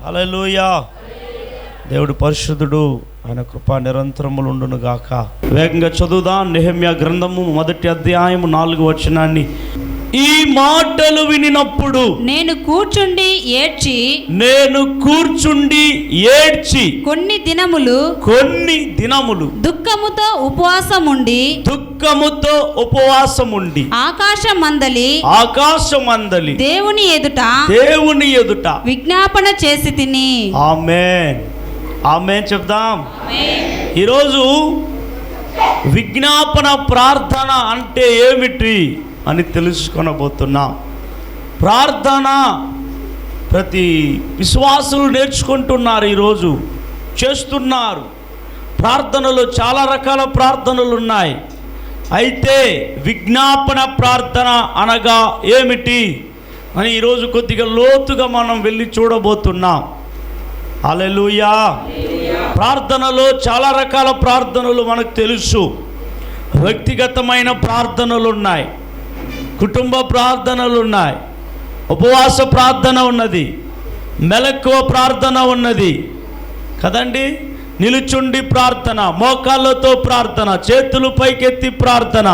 హల్లెలూయా. దేవుడు పరిశుద్ధుడు, ఆయన కృప నిరంతరములు ఉండును గాక. వేగంగా చదువుదాం. నెహెమ్యా గ్రంథము 1వ అధ్యాయము 4వ వచనాన్ని. ఈ మాటలు వినినప్పుడు నేను కూర్చుండి ఏడ్చి కొన్ని దినములు దుఃఖముతో ఉపవాసముండి ఆకాశమందలి దేవుని ఎదుట విజ్ఞాపన చేసి తిని. ఆమేన్, ఆమేన్ చెప్దాం. ఈరోజు విజ్ఞాపన ప్రార్థన అంటే ఏమిటి అని తెలుసుకొనబోతున్నాం. ప్రార్థన ప్రతి విశ్వాసులు నేర్చుకుంటున్నారు, ఈరోజు చేస్తున్నారు. ప్రార్థనలు చాలా రకాల ప్రార్థనలు ఉన్నాయి. అయితే విజ్ఞాపన ప్రార్థన అనగా ఏమిటి అని ఈరోజు కొద్దిగా లోతుగా మనం వెళ్ళి చూడబోతున్నాం. హల్లెలూయా. ప్రార్థనలో చాలా రకాల ప్రార్థనలు మనకు తెలుసు. వ్యక్తిగతమైన ప్రార్థనలు ఉన్నాయి, కుటుంబ ప్రార్థనలు ఉన్నాయి, ఉపవాస ప్రార్థన ఉన్నది, మెలకువ ప్రార్థన ఉన్నది కదండి, నిలుచుండి ప్రార్థన, మోకాళ్ళతో ప్రార్థన, చేతులు పైకెత్తి ప్రార్థన,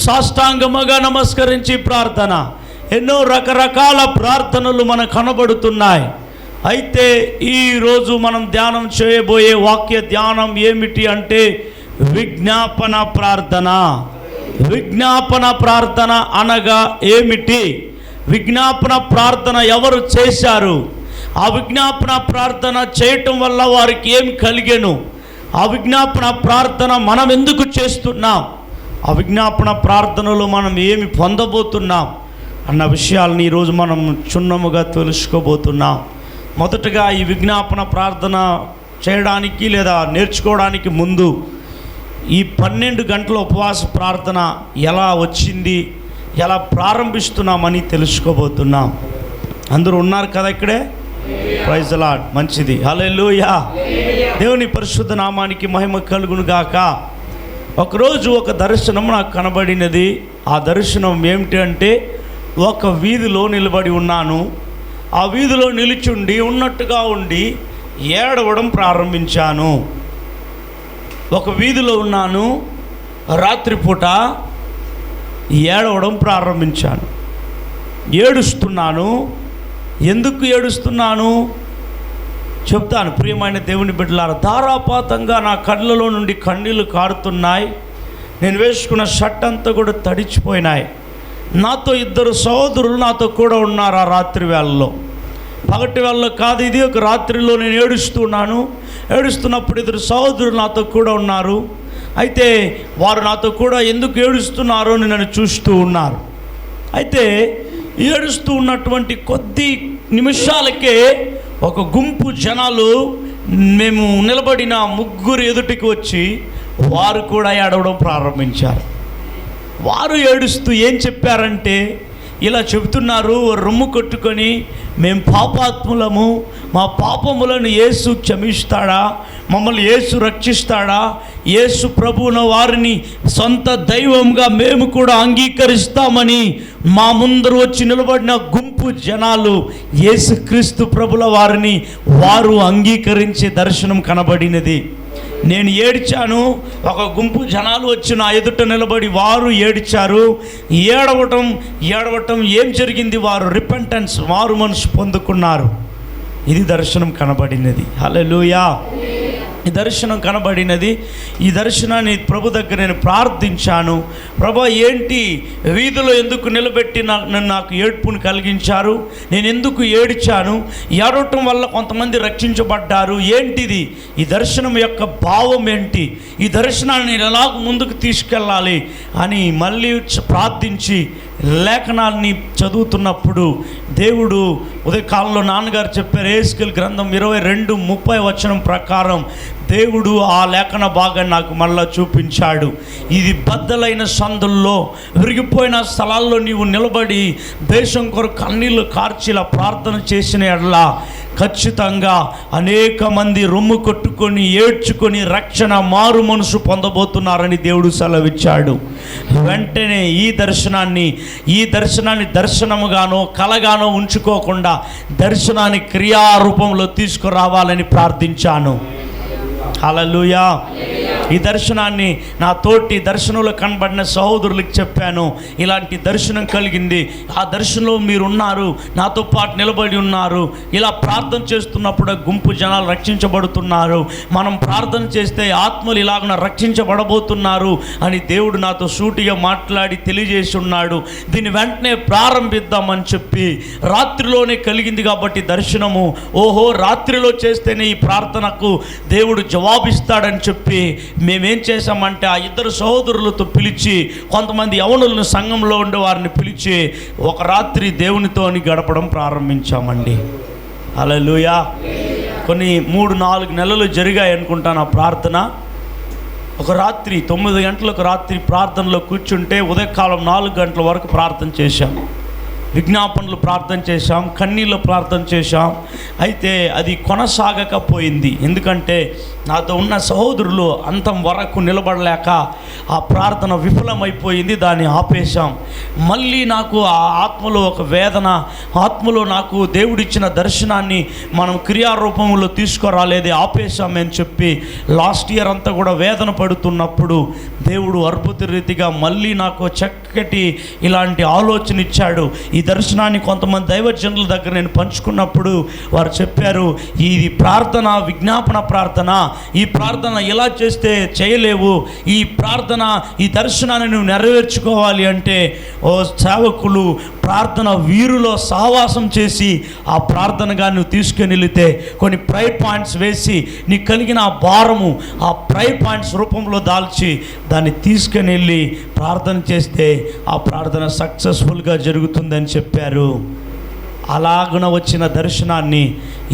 సాష్టాంగముగా నమస్కరించి ప్రార్థన, ఎన్నో రకరకాల ప్రార్థనలు మనకు కనబడుతున్నాయి. అయితే ఈరోజు మనం ధ్యానం చేయబోయే వాక్య ధ్యానం ఏమిటి అంటే విజ్ఞాపన ప్రార్థన. విజ్ఞాపన ప్రార్థన అనగా ఏమిటి? విజ్ఞాపన ప్రార్థన ఎవరు చేశారు? ఆ విజ్ఞాపన ప్రార్థన చేయటం వల్ల వారికి ఏం కలిగెను? ఆ విజ్ఞాపన ప్రార్థన మనం ఎందుకు చేస్తున్నాం? ఆ విజ్ఞాపన ప్రార్థనలో మనం ఏమి పొందబోతున్నాం అన్న విషయాలను ఈరోజు మనం క్షుణ్ణముగా తెలుసుకోబోతున్నాం. మొదటగా ఈ విజ్ఞాపన ప్రార్థన చేయడానికి లేదా నేర్చుకోవడానికి ముందు ఈ 12 గంటల ఉపవాస ప్రార్థన ఎలా వచ్చింది, ఎలా ప్రారంభిస్తున్నామని తెలుసుకోబోతున్నాం. అందరూ ఉన్నారు కదా ఇక్కడే? Praise the lord. మంచిది. హల్లెలూయా. దేవుని పరిశుద్ధ నామానికి మహిమ కలుగును గాక. ఒకరోజు ఒక దర్శనం నాకు కనబడినది. ఆ దర్శనం ఏమిటి అంటే, ఒక వీధిలో నిలబడి ఉన్నాను. ఆ వీధిలో నిలుచుండి ఉన్నట్టుగా ఉండి ఏడవడం ప్రారంభించాను. ఒక వీధిలో ఉన్నాను, రాత్రిపూట ఏడవడం ప్రారంభించాను. ఏడుస్తున్నాను. ఎందుకు ఏడుస్తున్నాను చెప్తాను. ప్రియమైన దేవుని బిడ్డలారా, ధారాపాతంగా నా కళ్ళలో నుండి కన్నీళ్లు కారుతున్నాయి. నేను వేసుకున్న షర్ట్ అంతా కూడా తడిచిపోయినాయి. నాతో 2 సహోదరులు నాతో కూడా ఉన్నారు. ఆ రాత్రి వేళలో, పగటి వేళలో కాదు, ఇది ఒక రాత్రిలో నేను ఏడుస్తున్నాను. ఏడుస్తున్నప్పుడు 2 సహోదరులు నాతో కూడా ఉన్నారు. అయితే వారు నాతో కూడా ఎందుకు ఏడుస్తున్నారో అని నన్ను చూస్తూ ఉన్నారు. అయితే ఏడుస్తూ ఉన్నటువంటి కొద్ది నిమిషాలకే ఒక గుంపు జనాలు మేము నిలబడిన 3 ఎదుటికి వచ్చి వారు కూడా ఏడవడం ప్రారంభించారు. వారు ఏడుస్తూ ఏం చెప్పారంటే, ఇలా చెబుతున్నారు, రొమ్ము కొట్టుకొని, మేము పాపాత్ములము, మా పాపములను యేసు క్షమిస్తాడా, మమ్మల్ని యేసు రక్షిస్తాడా, యేసు ప్రభువున వారిని సొంత దైవంగా మేము కూడా అంగీకరిస్తామని మా ముందరు వచ్చి నిలబడిన గుంపు జనాలు యేసుక్రీస్తు ప్రభుల వారిని వారు అంగీకరించే దర్శనం కనబడినది. నేను ఏడ్చాను. ఒక గుంపు జనాలు వచ్చి నా ఎదుట నిలబడి వారు ఏడ్చారు. ఏడవటం ఏం జరిగింది? వారు రిపెంటెన్స్, మారు మనసు పొందుకున్నారు. ఇది దర్శనం కనబడినది. హల్లెలూయా. ఈ దర్శనం కనబడినది. ఈ దర్శనాన్ని ప్రభు దగ్గర నేను ప్రార్థించాను. ప్రభా, ఏంటి వీధిలో ఎందుకు నిలబెట్టి నాకు ఏడ్పును కలిగించారు? నేను ఎందుకు ఏడ్చాను? ఏడవటం వల్ల కొంతమంది రక్షించబడ్డారు. ఏంటిది? ఈ దర్శనం యొక్క భావం ఏంటి? ఈ దర్శనాన్ని నేను ఎలా ముందుకు తీసుకెళ్ళాలి అని మళ్ళీ ప్రార్థించి లేఖనాల్ని చదువుతున్నప్పుడు దేవుడు ఉదయకాలంలో నాన్నగారు చెప్పారు, యెహెజ్కేలు గ్రంథం 22:30 వచనం ప్రకారం దేవుడు ఆ లేఖన భాగాన్ని నాకు మళ్ళా చూపించాడు. ఇది బద్దలైన సందుల్లో విరిగిపోయిన స్థలాల్లో నీవు నిలబడి దేశం కొరకు కన్నీళ్లు కార్చిలా ప్రార్థన చేసిన ఎడల ఖచ్చితంగా అనేక మంది రొమ్ము కొట్టుకొని ఏడ్చుకొని రక్షణ మారు మనసు పొందబోతున్నారని దేవుడు సెలవిచ్చాడు. వెంటనే ఈ దర్శనాన్ని దర్శనముగానో కలగానో ఉంచుకోకుండా దర్శనాన్ని క్రియారూపంలో తీసుకురావాలని ప్రార్థించాను. హల్లెలూయా. ఈ దర్శనాన్ని నా తోటి దర్శనంలో కనబడిన సహోదరులకు చెప్పాను. ఇలాంటి దర్శనం కలిగింది, ఆ దర్శనంలో మీరు ఉన్నారు, నాతో పాటు నిలబడి ఉన్నారు. ఇలా ప్రార్థన చేస్తున్నప్పుడు గుంపు జనాలు రక్షించబడుతున్నారు. మనం ప్రార్థన చేస్తే ఆత్మలు ఇలాగున రక్షించబడబోతున్నారు అని దేవుడు నాతో సూటిగా మాట్లాడి తెలియజేసి ఉన్నాడు. దీన్ని వెంటనే ప్రారంభిద్దామని చెప్పి రాత్రిలోనే కలిగింది కాబట్టి దర్శనము, ఓహో రాత్రిలో చేస్తేనే ఈ ప్రార్థనకు దేవుడు జవాబిస్తాడని చెప్పి మేమేం చేశామంటే ఆ ఇద్దరు సహోదరులతో పిలిచి, కొంతమంది యవనులను సంఘంలో ఉండే వారిని పిలిచి ఒక రాత్రి దేవునితో గడపడం ప్రారంభించామండి. హల్లెలూయా. కొన్ని 3-4 నెలలు జరిగాయి అనుకుంటాను ఆ ప్రార్థన. ఒక రాత్రి 9 గంటలకు రాత్రి ప్రార్థనలో కూర్చుంటే ఉదయకాలం 4 గంటల వరకు ప్రార్థన చేశాం. విజ్ఞాపనలు ప్రార్థన చేశాం, కన్నీళ్ళు ప్రార్థన చేశాం. అయితే అది కొనసాగకపోయింది. ఎందుకంటే నాతో ఉన్న సహోదరులు అంతం వరకు నిలబడలేక ఆ ప్రార్థన విఫలమైపోయింది, దాన్ని ఆపేశాం. మళ్ళీ నాకు ఆ ఆత్మలో ఒక వేదన, ఆత్మలో నాకు దేవుడిచ్చిన దర్శనాన్ని మనం క్రియారూపంలో తీసుకురాలేదే, ఆపేశామని చెప్పి లాస్ట్ ఇయర్ అంతా కూడా వేదన పడుతున్నప్పుడు దేవుడు అద్భుత రీతిగా మళ్ళీ నాకు చక్కటి ఇలాంటి ఆలోచన ఇచ్చాడు. ఈ దర్శనాన్ని కొంతమంది దైవజనుల దగ్గర నేను పంచుకున్నప్పుడు వారు చెప్పారు, ఇది ప్రార్థన విజ్ఞాపన ప్రార్థన, ఈ ప్రార్థన ఎలా చేస్తే చేయలేవు, ఈ ప్రార్థన ఈ దర్శనాన్ని నువ్వు నెరవేర్చుకోవాలి అంటే ఓ సేవకులు ప్రార్థన వీరులో సహవాసం చేసి ఆ ప్రార్థనగా నువ్వు తీసుకుని వెళితే కొన్ని ప్రైర్ పాయింట్స్ వేసి నీకు కలిగిన ఆ భారము ఆ ప్రైర్ పాయింట్స్ రూపంలో దాల్చి దాన్ని తీసుకుని వెళ్ళి ప్రార్థన చేస్తే ఆ ప్రార్థన సక్సెస్ఫుల్గా జరుగుతుందని చెప్పారు. అలాగున వచ్చిన దర్శనాన్ని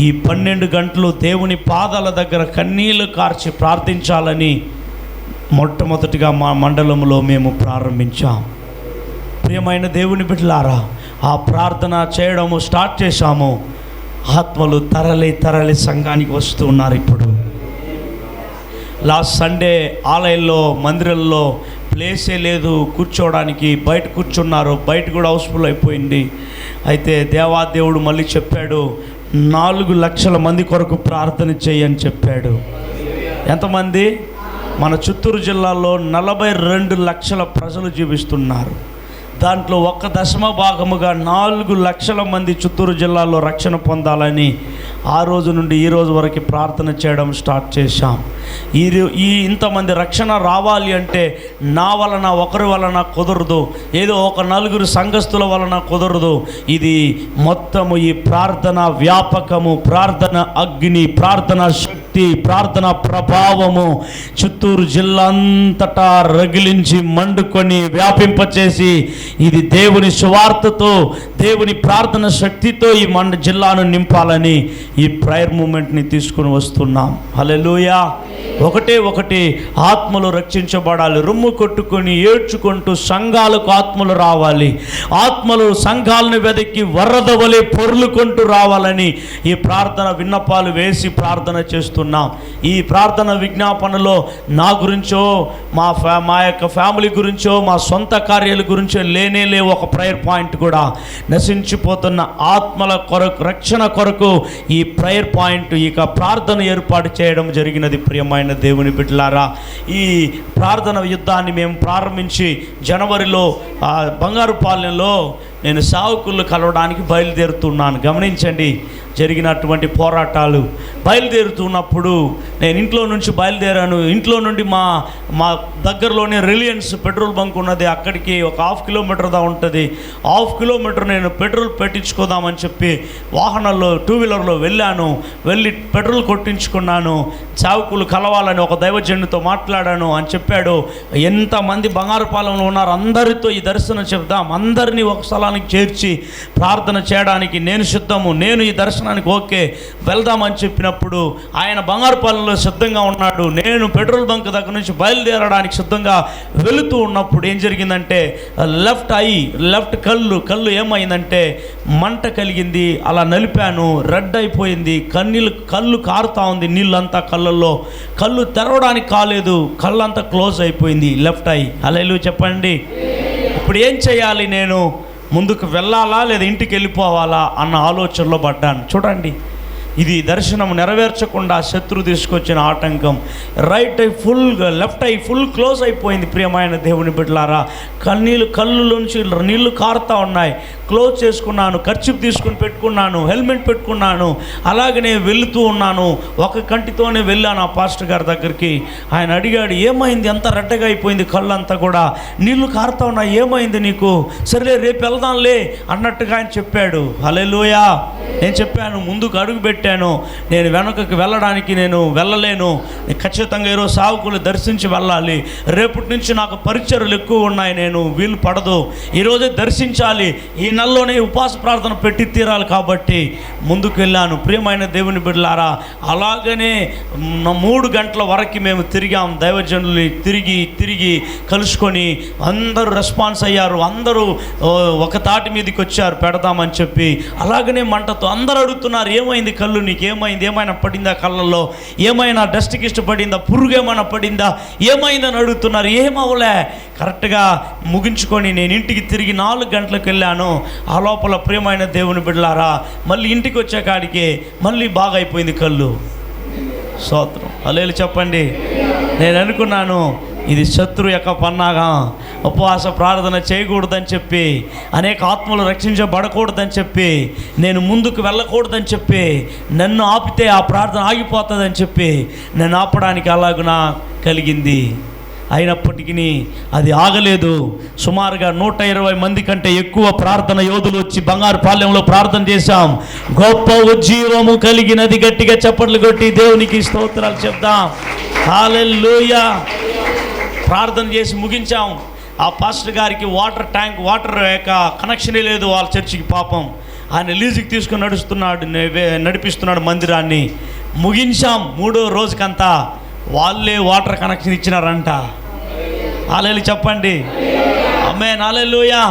ఈ 12 గంటలు దేవుని పాదాల దగ్గర కన్నీళ్లు కార్చి ప్రార్థించాలని మొట్టమొదటిగా మా మండలంలో మేము ప్రారంభించాం. ప్రియమైన దేవుని బిడ్డలారా, ఆ ప్రార్థన చేయడము స్టార్ట్ చేశాము. ఆత్మలు తరలి సంఘానికి వస్తూ ఉన్నారు. ఇప్పుడు లాస్ట్ సండే ఆలయంలో మందిరంలో ప్లేసే లేదు కూర్చోవడానికి, బయట కూర్చున్నారు, బయట కూడా హౌస్ఫుల్ అయిపోయింది. అయితే దేవాదేవుడు మళ్ళీ చెప్పాడు, 4 లక్షల మంది కొరకు ప్రార్థన చేయని చెప్పాడు. ఎంతమంది? మన చిత్తూరు జిల్లాలో 42 లక్షల ప్రజలు జీవిస్తున్నారు. దాంట్లో 1/10 4 లక్షల మంది చిత్తూరు జిల్లాలో రక్షణ పొందాలని ఆ రోజు నుండి ఈ రోజు వరకు ప్రార్థన చేయడం స్టార్ట్ చేశాం. ఈ ఇంతమంది రక్షణ రావాలి అంటే నా వలన ఒకరి వలన కుదరదు, ఏదో ఒక 4 సంఘస్థుల వలన కుదరదు. ఇది మొత్తము ఈ ప్రార్థన వ్యాపకము, ప్రార్థన అగ్ని, ప్రార్థన శక్తి, ప్రార్థన ప్రభావము చిత్తూరు జిల్లా అంతటా రగిలించి మండుకొని వ్యాపింపచేసి ఇది దేవుని సువార్తతో, దేవుని ప్రార్థన శక్తితో ఈ జిల్లాను నింపాలని ఈ ప్రేయర్ మూమెంట్ని తీసుకుని వస్తున్నాం. హల్లెలూయా. ఒకటి ఆత్మలు రక్షించబడాలి. రొమ్ము కొట్టుకొని ఏడ్చుకుంటూ సంఘాలకు ఆత్మలు రావాలి. ఆత్మలు సంఘాలను వెదకి వరద వలె పొర్లుకుంటూ రావాలని ఈ ప్రార్థన విన్నపాలు వేసి ప్రార్థన చేస్తున్నాం. ఈ ప్రార్థన విజ్ఞాపనలో నా గురించో మా యొక్క ఫ్యామిలీ గురించో మా సొంత కార్యాల గురించో లేనే ఒక ప్రేయర్ పాయింట్ కూడా నశించిపోతున్న ఆత్మల కొరకు, రక్షణ కొరకు ఈ ప్రేయర్ పాయింట్, ఇక ప్రార్థన ఏర్పాటు చేయడం జరిగినది. ప్రియమైన దేవుని బిడ్డలారా, ఈ ప్రార్థన యుద్ధాన్ని మేము ప్రారంభించి జనవరిలో బంగారుపాలెంలో నేను సేవకులను కలవడానికి బయలుదేరుతున్నాను. గమనించండి జరిగినటువంటి పోరాటాలు. బయలుదేరుతున్నప్పుడు నేను ఇంట్లో నుంచి బయలుదేరాను. ఇంట్లో నుండి మా దగ్గరలోనే రిలయన్స్ పెట్రోల్ బంక్ ఉన్నది, అక్కడికి ఒక 1/2 కిలోమీటర్ దా ఉంటుంది. 1/2 కిలోమీటర్ నేను పెట్రోల్ పెట్టించుకోదామని చెప్పి వాహనాల్లో 2 వీలర్లో వెళ్ళి పెట్రోల్ కొట్టించుకున్నాను. సేవకులు కలవాలని ఒక దైవజనుడితో మాట్లాడాను అని చెప్పాడు. ఎంతమంది బంగారుపాలెంలో ఉన్నారు అందరితో ఈ దర్శనం చెప్దాం, అందరినీ ఒక స్థలాన్ని మండలానికి చేర్చి ప్రార్థన చేయడానికి నేను సిద్ధము, నేను ఈ దర్శనానికి ఓకే వెళ్దామని చెప్పినప్పుడు ఆయన బంగారుపాలెంలో సిద్ధంగా ఉన్నాడు. నేను పెట్రోల్ బంక్ దగ్గర నుంచి బయలుదేరడానికి సిద్ధంగా వెళుతూ ఉన్నప్పుడు ఏం జరిగిందంటే లెఫ్ట్ కళ్ళు ఏమైందంటే మంట కలిగింది. అలా నలిపాను, రెడ్ అయిపోయింది, కళ్ళు కారుతా ఉంది, నీళ్ళంతా కళ్ళల్లో. కళ్ళు తెరవడానికి కాలేదు, కళ్ళంతా క్లోజ్ అయిపోయింది లెఫ్ట్ ఐ. హల్లెలూయా చెప్పండి. ఇప్పుడు ఏం చేయాలి? నేను ముందుకు వెళ్ళాలా లేదా ఇంటికి వెళ్ళిపోవాలా అన్న ఆలోచనలో పడ్డాను. చూడండి, ఇది దర్శనం నెరవేర్చకుండా శత్రు తీసుకొచ్చిన ఆటంకం. లెఫ్ట్ ఐ ఫుల్ క్లోజ్ అయిపోయింది. ప్రియమైన దేవుని బిడ్డలారా, కళ్ళులోంచి నీళ్లు కారుతూ ఉన్నాయి. క్లోజ్ చేసుకున్నాను, కర్చీఫ్ తీసుకుని పెట్టుకున్నాను, హెల్మెట్ పెట్టుకున్నాను. అలాగనే వెళుతూ ఉన్నాను. ఒక కంటితోనే వెళ్ళాను ఆ పాస్టర్ గారి దగ్గరికి. ఆయన అడిగాడు, ఏమైంది? అంత రెడ్డగా అయిపోయింది కళ్ళంతా కూడా, నీళ్లు కారుతా ఉన్నాయి, ఏమైంది నీకు? సరేలే రేపు వెళ్దాంలే అన్నట్టుగా ఆయన చెప్పాడు. హల్లెలూయా. నేను చెప్పాను, ముందుకు అడుగు పెట్టాను, నేను వెనకకి వెళ్ళడానికి నేను వెళ్ళలేను, ఖచ్చితంగా ఈరోజు సావుకులు దర్శించి వెళ్ళాలి, రేపటి నుంచి నాకు పరిచర్యలు ఎక్కువ ఉన్నాయి, నేను వీలు పడదు, ఈరోజే దర్శించాలి, ఈ నెలలోనే ఉపవాస ప్రార్థన పెట్టి తీరాలి కాబట్టి ముందుకు వెళ్ళాను. ప్రియమైన దేవుని బిడ్డలారా, అలాగనే 3 గంటల వరకు మేము తిరిగాం. దైవజనులు తిరిగి కలుసుకొని అందరూ రెస్పాన్స్ అయ్యారు. అందరూ ఒక తాటి మీదకి వచ్చారు పెడదామని చెప్పి. అలాగనే మంటతో అందరూ అడుగుతున్నారు, ఏమైంది కళ్ళు, నీకేమైంది? ఏమైనా పడిందా కళ్ళల్లో? ఏమైనా డస్ట్కి ఇష్టపడిందా? పురుగు ఏమైనా పడిందా? ఏమైందని అడుగుతున్నారు. ఏమవలే. కరెక్ట్గా ముగించుకొని నేను ఇంటికి తిరిగి 4 గంటలకు వెళ్ళాను. ఆ లోపల ప్రియమైన దేవుని బిడ్డలారా, మళ్ళీ ఇంటికి వచ్చే కాడికి మళ్ళీ బాగా అయిపోయింది కళ్ళు. స్తోత్రం. హల్లెలూయా చెప్పండి. నేను అనుకున్నాను, ఇది శత్రు యొక్క పన్నాగా, ఉపవాస ప్రార్థన చేయకూడదని చెప్పి, అనేక ఆత్మలు రక్షించబడకూడదని చెప్పి, నేను ముందుకు వెళ్ళకూడదని చెప్పి, నన్ను ఆపితే ఆ ప్రార్థన ఆగిపోతుందని చెప్పి నన్ను ఆపడానికి అలాగునా కలిగింది. అయినప్పటికీ అది ఆగలేదు. సుమారుగా 120 మంది కంటే ఎక్కువ ప్రార్థన యోధులు వచ్చి బంగారుపాలెంలో ప్రార్థన చేశాం. గొప్ప ఉజ్జీవము కలిగినది. గట్టిగా చప్పట్లు కొట్టి దేవునికి స్తోత్రాలు చెప్దాం. హల్లెలూయా. ప్రార్థన చేసి ముగించాం. ఆ పాస్టర్ గారికి వాటర్ యొక్క కనెక్షనే లేదు వాళ్ళ చర్చికి. పాపం ఆయన లీజుకి తీసుకుని నడిపిస్తున్నాడు మందిరాన్ని. ముగించాం. 3వ రోజుకంతా వాళ్ళే వాటర్ కనెక్షన్ ఇచ్చినారంట. హల్లెలూయా చెప్పండి. ఆమేన్. హల్లెలూయా.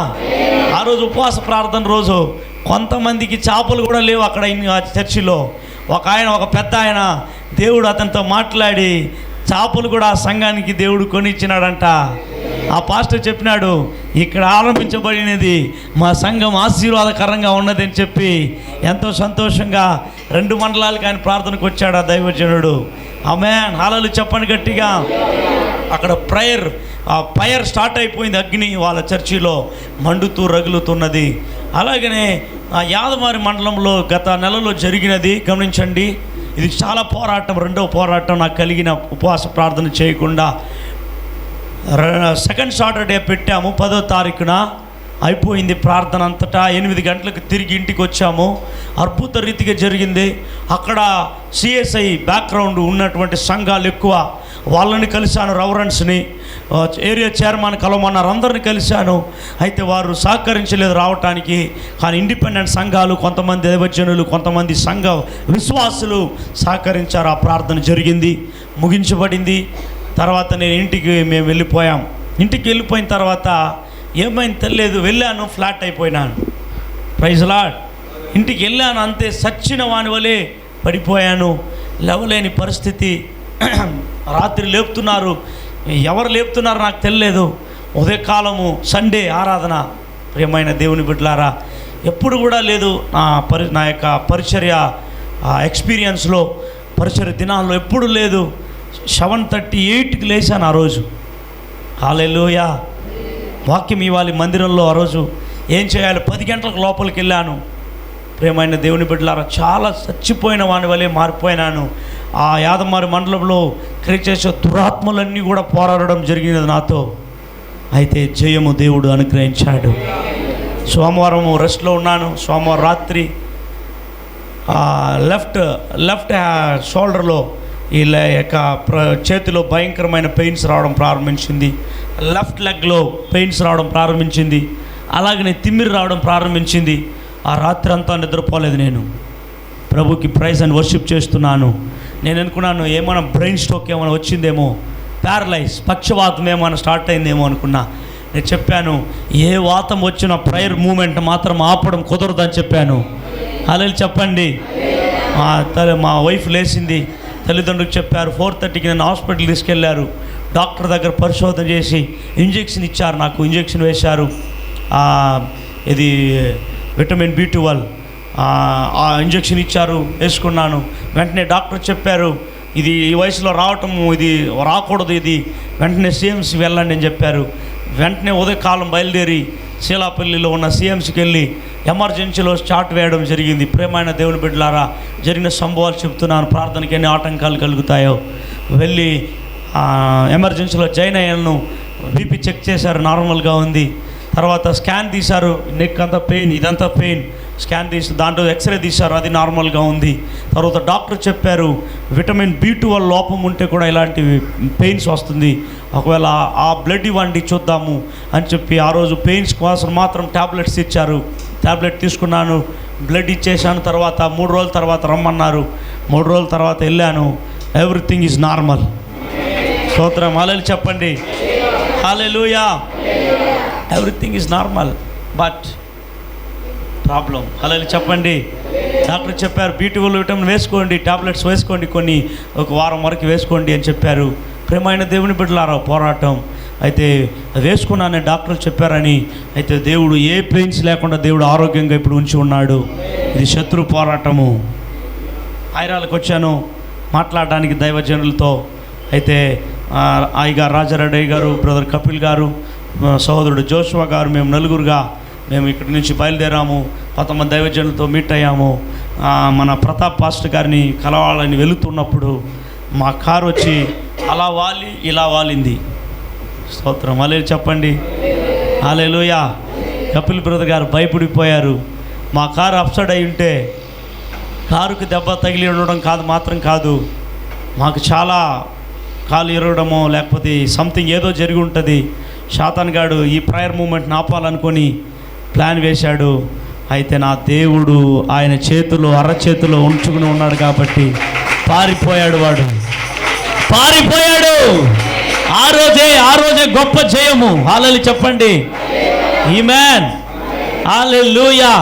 ఆ రోజు ఉపవాస ప్రార్థన రోజు కొంతమందికి చేపలు కూడా లేవు అక్కడ చర్చిలో. ఒక పెద్ద ఆయన దేవుడు అతనితో మాట్లాడి చేపలు కూడా ఆ సంఘానికి దేవుడు కొనిచ్చినాడంట. ఆ పాస్టర్ చెప్పినాడు, ఇక్కడ ఆరంభించబడినది మా సంఘం ఆశీర్వాదకరంగా ఉన్నదని చెప్పి ఎంతో సంతోషంగా 2 మండలాలకు ఆయన ప్రార్థనకు వచ్చాడు ఆ దైవజనుడు. ఆమేన్. హల్లెలూయా చెప్పండి గట్టిగా. అక్కడ ఫైర్ స్టార్ట్ అయిపోయింది. అగ్ని వాళ్ళ చర్చిలో మండుతూ రగులుతున్నది. అలాగనే యాదమారి మండలంలో గత నెలలో జరిగినది గమనించండి. ఇది చాలా పోరాటం, 2వ పోరాటం నాకు కలిగిన ఉపవాస ప్రార్థన చేయకుండా. 2nd సాటర్డే పెట్టాము. 10వ తారీఖున అయిపోయింది ప్రార్థన అంతటా. 8 గంటలకు తిరిగి ఇంటికి వచ్చాము. అద్భుత రీతిగా జరిగింది. అక్కడ సిఎస్ఐ బ్యాక్గ్రౌండ్ ఉన్నటువంటి సంఘాలు ఎక్కువ. వాళ్ళని కలిశాను, రవరెన్స్ని, ఏరియా చైర్మన్ కలవమన్నారు, అందరిని కలిశాను. అయితే వారు సహకరించలేదు రావటానికి. కానీ ఇండిపెండెంట్ సంఘాలు, కొంతమంది దైవజనులు, కొంతమంది సంఘ విశ్వాసులు సహకరించారు. ఆ ప్రార్థన జరిగింది, ముగించబడింది. తర్వాత మేము వెళ్ళిపోయాం. ఇంటికి వెళ్ళిపోయిన తర్వాత ఏమైంది తెలియదు. వెళ్ళాను, ఫ్లాట్ అయిపోయినాను. Praise lord. ఇంటికి వెళ్ళాను, అంతే సచ్చిన వాని వలె పడిపోయాను. లేవలేని పరిస్థితి. రాత్రి లేపుతున్నారు, ఎవరు లేపుతున్నారు నాకు తెలియలేదు. ఉదయకాలము సండే ఆరాధన. ప్రియమైన దేవుని బిడ్డలారా, ఎప్పుడు కూడా లేదు నా యొక్క పరిచర్య ఎక్స్పీరియన్స్లో, పరిచర్య దినాల్లో ఎప్పుడు లేదు. 7:38కి లేచాను ఆ రోజు. హల్లెలూయా. వాక్యం ఇవ్వాలి మందిరంలో. ఆ రోజు ఏం చేయాలి? 10 గంటలకు లోపలికి వెళ్ళాను. ప్రియమైన దేవుని బిడ్డలారా, చాలా చచ్చిపోయిన వాని వలె మారిపోయినాను. ఆ యాదమారి మండలంలో క్రియ చేసే దురాత్మలన్నీ కూడా పోరాడడం జరిగినది నాతో. అయితే జయము దేవుడు అనుగ్రహించాడు. సోమవారం రెస్ట్లో ఉన్నాను. సోమవారం రాత్రి లెఫ్ట్ షోల్డర్లో ఈ యొక్క చేతిలో భయంకరమైన పెయిన్స్ రావడం ప్రారంభించింది. లెఫ్ట్ లెగ్లో పెయిన్స్ రావడం ప్రారంభించింది. అలాగనే తిమ్మిరి రావడం ప్రారంభించింది. ఆ రాత్రి అంతా నిద్రపోలేదు. నేను ప్రభుకి ప్రైజ్ అండ్ వర్షిప్ చేస్తున్నాను. నేను అనుకున్నాను ఏమైనా బ్రెయిన్ స్ట్రోక్ ఏమైనా వచ్చిందేమో, ప్యారలైజ్ పక్షవాతం ఏమైనా స్టార్ట్ అయిందేమో అనుకున్నా. నేను చెప్పాను ఏ వాతం వచ్చిన ప్రేయర్ మూమెంట్ మాత్రం ఆపడం కుదరదని చెప్పాను. హల్లెలూయా చెప్పండి. మా వైఫ్ లేచింది, తల్లిదండ్రులకు చెప్పారు. 4:30కి నన్ను హాస్పిటల్ తీసుకెళ్లారు. డాక్టర్ దగ్గర పరిశోధన చేసి ఇంజెక్షన్ ఇచ్చారు. నాకు ఇంజెక్షన్ వేశారు. ఇది విటమిన్ B12 ఆ ఇంజెక్షన్ ఇచ్చారు, వేసుకున్నాను. వెంటనే డాక్టర్ చెప్పారు ఇది ఈ వయసులో రావటం ఇది రాకూడదు, ఇది వెంటనే CMC వెళ్ళండి అని చెప్పారు. వెంటనే ఉదయకాలం బయలుదేరి శీలాపల్లిలో ఉన్న CMCకి వెళ్ళి ఎమర్జెన్సీలో స్టార్ట్ వేయడం జరిగింది. ప్రేమైన దేవుని బిడ్డలారా, జరిగిన సంభవాలు చెప్తున్నాను. ప్రార్థనకి ఎన్ని ఆటంకాలు కలుగుతాయో. వెళ్ళి ఎమర్జెన్సీలో జాయిన్ అయ్యాను. BP చెక్ చేశారు, నార్మల్గా ఉంది. తర్వాత స్కాన్ తీశారు, నెక్ అంతా పెయిన్, ఇదంతా పెయిన్. స్కాన్ తీసి దాంట్లో ఎక్స్రే తీశారు, అది నార్మల్గా ఉంది. తర్వాత డాక్టర్ చెప్పారు విటమిన్ B12 లోపం ఉంటే కూడా ఇలాంటి పెయిన్స్ వస్తుంది, ఒకవేళ ఆ బ్లడ్ ఇవ్వండి చూద్దాము అని చెప్పి ఆ రోజు పెయిన్స్ కోసం మాత్రం ట్యాబ్లెట్స్ ఇచ్చారు. ట్యాబ్లెట్ తీసుకున్నాను, బ్లడ్ ఇచ్చేసాను. తర్వాత 3 రోజుల తర్వాత రమ్మన్నారు. 3 రోజుల తర్వాత వెళ్ళాను. Everything is normal. స్తోత్రం. హల్లెలూయా చెప్పండి. Hallelujah. Everything is normal but problem. Hallelujah చెప్పండి. డాక్టర్ చెప్పారు B12 విటమిన్ వేసుకోండి, టాబ్లెట్స్ వేసుకోండి, కొన్ని ఒక వారం వరకు వేసుకోండి అని చెప్పారు. ప్రేమైన దేవుని బిడ్డలారా, పోరాటం అయితే వేసుకున్నానని డాక్టర్లు చెప్పారని. అయితే దేవుడు ఏ పెయిన్స్ లేకుండా దేవుడు ఆరోగ్యంగా ఇప్పుడు ఉంచి ఉన్నాడు. ఇది శత్రు పోరాటము. ఐరాలకు వచ్చాను మాట్లాడడానికి దైవజనులతో. అయితే అయ్యగారు రాజారెడ్డి గారు, బ్రదర్ కపిల్ గారు, సహోదరుడు జోషువా గారు, మేము నలుగురుగా మేము ఇక్కడి నుంచి బయలుదేరాము. 10 దైవజనులతో మీట్ అయ్యాము. మన ప్రతాప్ పాస్టర్ గారిని కలవాలని వెళుతున్నప్పుడు మా కారు వచ్చి అలా వాలి ఇలా వాలింది. స్తోత్రం. హల్లెలూయా చెప్పండి. హల్లెలూయా. కపిల్ బ్రదర్ గారు భయపడిపోయారు. మా కారు అప్సైడ్ అయి ఉంటే కారుకు దెబ్బ తగిలి ఉండడం మాత్రం కాదు, మాకు చాలా కాలు ఇరగడమో లేకపోతే సంథింగ్ ఏదో జరిగి ఉంటుంది. శాతాన్ గాడు ఈ ప్రేయర్ మూమెంట్ని ఆపాలనుకొని ప్లాన్ వేశాడు. అయితే నా దేవుడు ఆయన చేతులు అరచేతిలో ఉంచుకుని ఉన్నాడు కాబట్టి పారిపోయాడు. వాడు పారిపోయాడు. ఆ రోజే గొప్ప జయము. హల్లెలూయా చెప్పండి. ఆమేన్. హల్లెలూయా.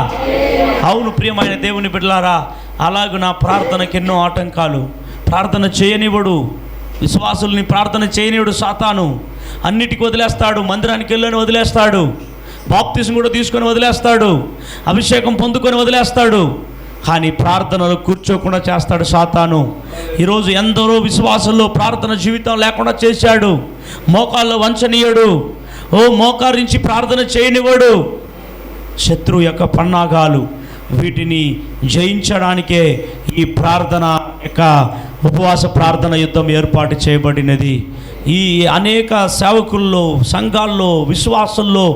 అవును ప్రియమైన దేవుని బిడ్డలారా, అలాగూ నా ప్రార్థనకి ఎన్నో ఆటంకాలు. ప్రార్థన చేయనివ్వడు, విశ్వాసుల్ని ప్రార్థన చేయనివ్వడు సాతాను. అన్నిటికీ వదిలేస్తాడు. మందిరానికి వెళ్ళని వదిలేస్తాడు, బాప్తిజం కూడా తీసుకొని వదిలేస్తాడు, అభిషేకం పొందుకొని వదిలేస్తాడు. కానీ ప్రార్థనలో కూర్చోకుండా చేస్తాడు సాతాను. ఈరోజు ఎందరో విశ్వాసంలో ప్రార్థన జీవితం లేకుండా చేశాడు. మోకాల్లో వంచనీయడు, మోకారించి ప్రార్థన చేయనివ్వడు. శత్రువు యొక్క పన్నాగాలు, వీటిని జయించడానికే ఈ ప్రార్థన యొక్క ఉపవాస ప్రార్థన యుద్ధం ఏర్పాటు చేయబడినది. ఈ అనేక సేవకుల్లో, సంఘాల్లో, విశ్వాసంలో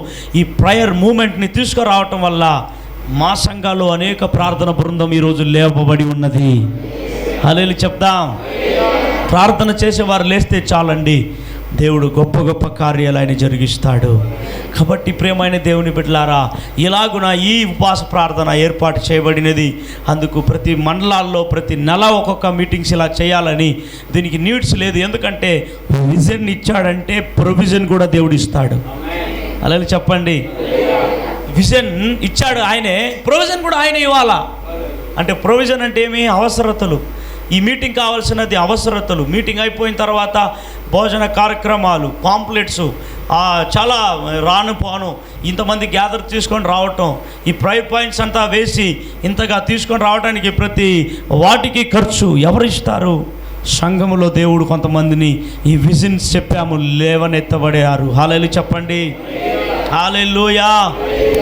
ఈ ప్రేయర్ మూమెంట్ని తీసుకురావటం వల్ల మా సంఘాల్లో అనేక ప్రార్థన బృందం ఈరోజు లేపబడి ఉన్నది. హల్లెలూయా చెప్దాం. ప్రార్థన చేసేవారు లేస్తే చాలండి, దేవుడు గొప్ప గొప్ప కార్యాలు ఆయన జరిగిస్తాడు. కాబట్టి ప్రియమైన దేవుని బిడ్డలారా, ఇలాగున ఈ ఉపవాస ప్రార్థన ఏర్పాటు చేయబడినది. అందుకు ప్రతి మండలాల్లో ప్రతి నెల ఒక్కొక్క మీటింగ్స్ ఇలా చేయాలని. దీనికి నీడ్స్ లేదు, ఎందుకంటే విజన్ ఇచ్చాడంటే ప్రొవిజన్ కూడా దేవుడు ఇస్తాడు. అలాగే చెప్పండి. విజన్ ఇచ్చాడు ఆయనే, ప్రొవిజన్ కూడా ఆయన ఇవ్వాలా. అంటే ప్రొవిజన్ అంటే ఏమి? అవసరతలు. ఈ మీటింగ్ కావాల్సినది అవసరతలు. మీటింగ్ అయిపోయిన తర్వాత భోజన కార్యక్రమాలు, పాంప్లెట్స్, చాలా రాను పోను ఇంతమంది గ్యాదర్ తీసుకొని రావటం, ఈ ప్రైర్ పాయింట్స్ అంతా వేసి ఇంతగా తీసుకొని రావడానికి ప్రతి వాటికి ఖర్చు ఎవరిస్తారు? సంఘములో దేవుడు కొంతమందిని ఈ విజన్స్ చెప్పాము లేవనెత్తబడారు. హల్లెలూయా చెప్పండి. హల్లెలూయా.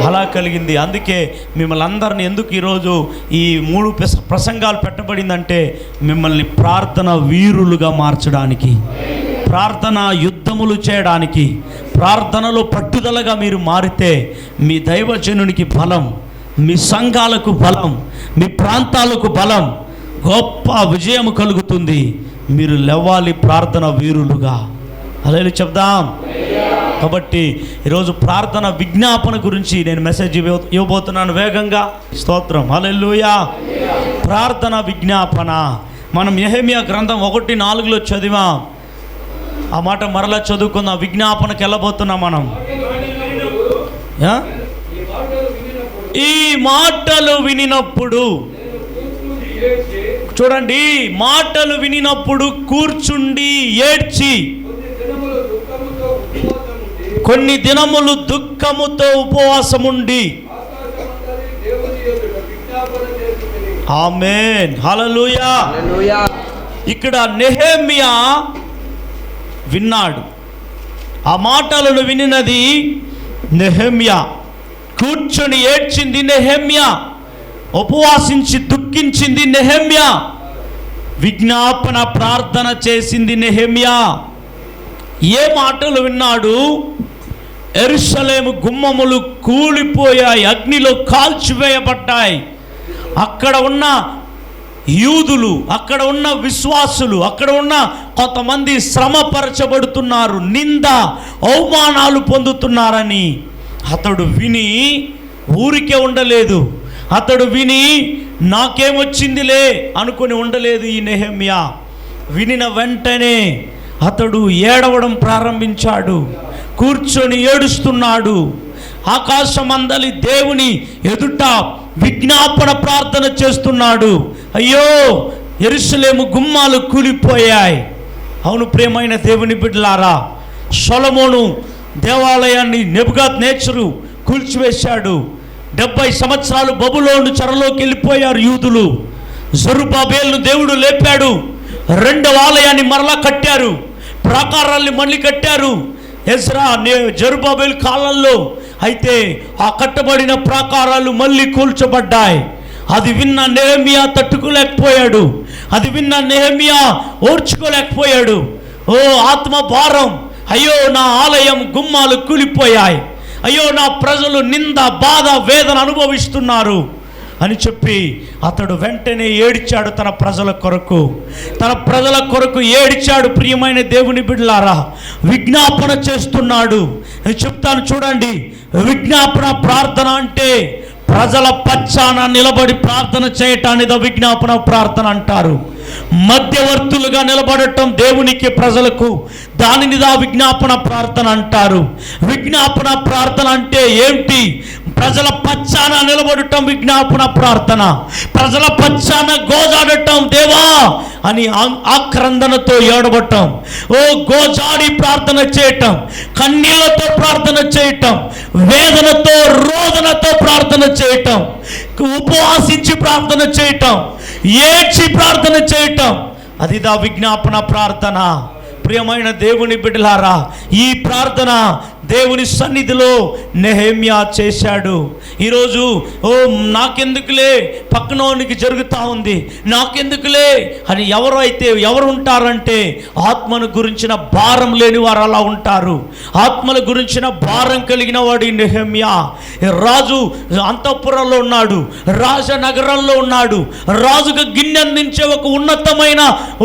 అలా కలిగింది. అందుకే మిమ్మల్ని అందరిని ఎందుకు ఈరోజు ఈ 3 ప్రసంగాలు పెట్టబడిందంటే మిమ్మల్ని ప్రార్థన వీరులుగా మార్చడానికి, ప్రార్థన యుద్ధములు చేయడానికి, ప్రార్థనలో పట్టుదలగా మీరు మారితే మీ దైవజనునికి బలం, మీ సంఘాలకు బలం, మీ ప్రాంతాలకు బలం, గొప్ప విజయం కలుగుతుంది. మీరు లేవాలి ప్రార్థన వీరులుగా. హల్లెలూయా చెప్దాం. కాబట్టి ఈరోజు ప్రార్థన విజ్ఞాపన గురించి నేను మెసేజ్ ఇవ్వబోతున్నాను వేగంగా. స్తోత్రం, హల్లెలూయా. ప్రార్థన విజ్ఞాపన. మనం యెహెమ్యా గ్రంథం 1:4 చదివాం. ఆ మాట మరలా చదువుకుందాం. విజ్ఞాపనకి వెళ్ళబోతున్నాం మనం. ఈ మాటలు వినినప్పుడు, చూడండి, మాటలు వినినప్పుడు కూర్చుండి ఏడ్చి కొన్ని దినములు దుఃఖముతో ఉపవాసముండి. ఆమేన్, హల్లెలూయా. ఇక్కడ నెహెమ్యా విన్నాడు. ఆ మాటలను వినినది నెహెమ్యా. కూర్చొని ఏడ్చింది నెహెమ్యా. ఉపవాసించి దుఃఖించింది నెహెమ్యా. విజ్ఞాపన ప్రార్థన చేసింది నెహెమ్యా. ఏ మాటలు విన్నాడు? యెరూషలేము గుమ్మములు కూలిపోయాయి, అగ్నిలో కాల్చివేయబడ్డాయి. అక్కడ ఉన్న యూదులు, అక్కడ ఉన్న విశ్వాసులు, అక్కడ ఉన్న కొంతమంది శ్రమపరచబడుతున్నారు, నింద అవమానాలు పొందుతున్నారని అతడు విని ఊరికే ఉండలేదు. అతడు విని నాకేమొచ్చిందిలే అనుకొని ఉండలేదు ఈ నెహెమ్యా. వినిన వెంటనే అతడు ఏడవడం ప్రారంభించాడు. కూర్చొని ఏడుస్తున్నాడు. ఆకాశమందలి దేవుని ఎదుట విజ్ఞాపన ప్రార్థన చేస్తున్నాడు. అయ్యో, యెరూషలేము గుమ్మాలు కూలిపోయాయి. అవును ప్రియమైన దేవుని బిడ్డలారా, సొలొమోను దేవాలయాన్ని నెబుకద్నెజరు కూల్చివేశాడు. 70 సంవత్సరాలు బబులోను చెరలోకి వెళ్ళిపోయారు యూదులు. జెరుబ్బాబెలును దేవుడు లేపాడు. 2వ ఆలయాన్ని మరలా కట్టారు. ప్రాకారాల్ని మళ్ళీ కట్టారు. ఎజ్రా జెరుబ్బాబెలు కాలంలో అయితే ఆ కట్టబడిన ప్రాకారాలు మళ్ళీ కూల్చబడ్డాయి. అది విన్న నెహెమ్యా తట్టుకోలేకపోయాడు. అది విన్న నెహెమ్యా ఓర్చుకోలేకపోయాడు. ఓ ఆత్మ భారం, అయ్యో నా ఆలయం గుమ్మాలు కూలిపోయాయి, అయ్యో నా ప్రజలు నింద బాధ వేదన అనుభవిస్తున్నారు అని చెప్పి అతడు వెంటనే ఏడ్చాడు. తన ప్రజల కొరకు ఏడ్చాడు. ప్రియమైన దేవుని బిడ్డలారా, విజ్ఞాపన చేస్తున్నాడు. నేను చెప్తాను చూడండి. విజ్ఞాపన ప్రార్థన అంటే ప్రజల పక్షాన నిలబడి ప్రార్థన చేయటాన్ని విజ్ఞాపన ప్రార్థన అంటారు. మధ్యవర్తులుగా నిలబడటం దేవునికి ప్రజలకు, దానిని విజ్ఞాపన ప్రార్థన అంటారు. విజ్ఞాపన ప్రార్థన అంటే ఏమిటి? ప్రజల పక్షాన నిలబడటం విజ్ఞాపన ప్రార్థన. ప్రజల పక్షాన గోజాడటం, దేవా అని ఆక్రందనతో ఏడవటం, ఓ గోజాడి ప్రార్థన చేయటం, కన్నీళ్లతో ప్రార్థన చేయటం, వేదనతో రోదనతో ప్రార్థన చేయటం, ఉపవాసించి ప్రార్థన చేయటం, ఏడ్చి ప్రార్థన చేయటం, అది విజ్ఞాపన ప్రార్థన. ప్రియమైన దేవుని బిడ్డలారా, ఈ ప్రార్థన దేవుని సన్నిధిలో నెహెమ్యా చేశాడు. ఈరోజు ఓ నాకెందుకులే, పక్కనోనికి జరుగుతూ ఉంది, నాకెందుకులే అని ఎవరు ఉంటారంటే ఆత్మను గురించిన భారం లేని వారు అలా ఉంటారు. ఆత్మల గురించిన భారం కలిగిన వాడు నెహెమ్యా. రాజు అంతఃపురంలో ఉన్నాడు, రాజనగరంలో ఉన్నాడు, రాజుగా గిన్నె అందించే ఒక ఉన్నతమైన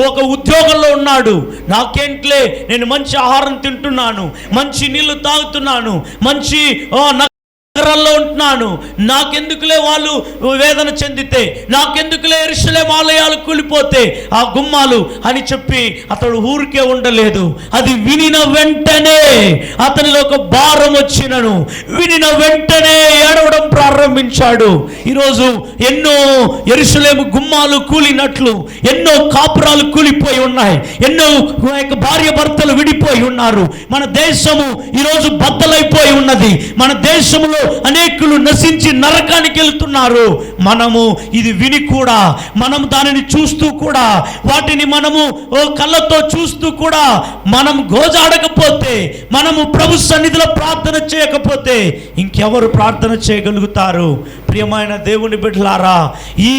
ఒక ఉద్యోగంలో ఉన్నాడు. నాకేంట్లే, నేను మంచి ఆహారం తింటున్నాను, మంచి నీళ్లు తాగుతున్నాను, మంచి నగరంలో ఉంటున్నాను, నాకెందుకులే వాళ్ళు వేదన చెందితే, నాకెందుకులే యెరూషలేము ఆలయాలు కూలిపోతే ఆ గుమ్మాలు అని చెప్పి అతడు ఊరికే ఉండలేదు. అది వినిన వెంటనే అతనిలో ఒక భారం వచ్చినను వినిన వెంటనే ఏడవడం ప్రారంభించాడు. ఈరోజు ఎన్నో యెరూషలేము గుమ్మాలు కూలినట్లు ఎన్నో కాపురాలు కూలిపోయి ఉన్నాయి, ఎన్నో భార్య భర్తలు విడిపోయి ఉన్నారు. మన దేశము ఈరోజు బద్దలైపోయి ఉన్నది. మన దేశంలో అనేకులు నశించి నరకానికి వెళ్తున్నారు. మనము ఇది విని కూడా, మనం దానిని చూస్తూ కూడా, వాటిని మనము కళ్ళతో చూస్తూ కూడా మనం గోజాడకపోతే, మనము ప్రభు సన్నిధిలో ప్రార్థన చేయకపోతే ఇంకెవరు ప్రార్థన చేయగలుగుతారు? ప్రియమైన దేవుని బిడ్డలారా, ఈ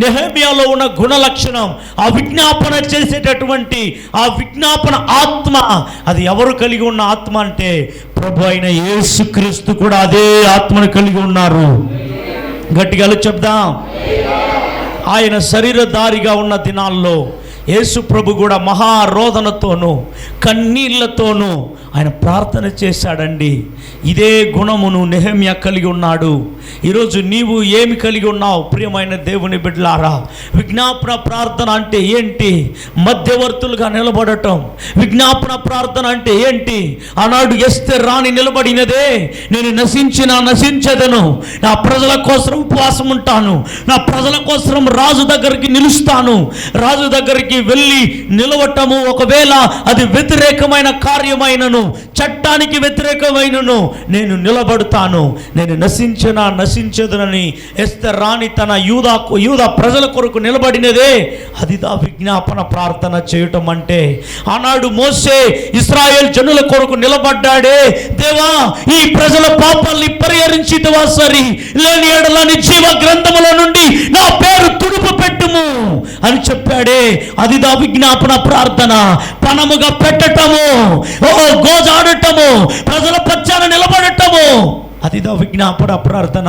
నెహెమ్యాలో ఉన్న గుణ లక్షణం, ఆ విజ్ఞాపన చేసేటటువంటి ఆ విజ్ఞాపన ఆత్మ, అది ఎవరు కలిగి ఉన్న ఆత్మ అంటే ప్రభు అయిన యేసుక్రీస్తు కూడా అదే ఆత్మను కలిగి ఉన్నారు. గట్టిగా చెప్దాం. ఆయన శరీరధారిగా ఉన్న దినాల్లో యేసు ప్రభు కూడా మహారోదనతోనూ కన్నీళ్లతోనూ ఆయన ప్రార్థన చేశాడండి. ఇదే గుణమును నెహెమ్యా కలిగి ఉన్నాడు. ఈరోజు నీవు ఏమి కలిగి ఉన్నావు ప్రియమైన దేవుని బిడ్డలారా? విజ్ఞాపన ప్రార్థన అంటే ఏంటి? మధ్యవర్తులుగా నిలబడటం. విజ్ఞాపన ప్రార్థన అంటే ఏంటి? ఆనాడు ఎస్తేరు రాణి నిలబడినదే, నేను నశించదను, నా ప్రజల కోసం ఉపవాసం ఉంటాను, నా ప్రజల కోసం రాజు దగ్గరికి నిలుస్తాను, రాజు దగ్గరికి వెళ్ళి నిలవటము ఒకవేళ అది వ్యతిరేకమైన కార్యమైనను, చట్టానికి వ్యతిరేకమైనను నేను నిలబడతాను, నేను నశించదనని ఎస్తేరు రాణి తన యూదా ప్రజల కొరకు నిలబడినదే. అది విజ్ఞాపన ప్రార్థన చేయటం అంటే. ఆనాడు మోసే ఇశ్రాయేల్ జనుల కొరకు నిలబడ్డాడే, దేవా ఈ ప్రజల పాపాల్ని పరిహరించితివా సరి, లేని ఎడల నీ జీవ గ్రంథముల నుండి నా పేరు తుడుపు పెట్టుము అని చెప్పాడే. అది విజ్ఞాపన ప్రార్థన. పణముగా పెట్టటము, గోజాడటము, ప్రజల పక్షాన నిలబడటము, అది విజ్ఞాపన ప్రార్థన.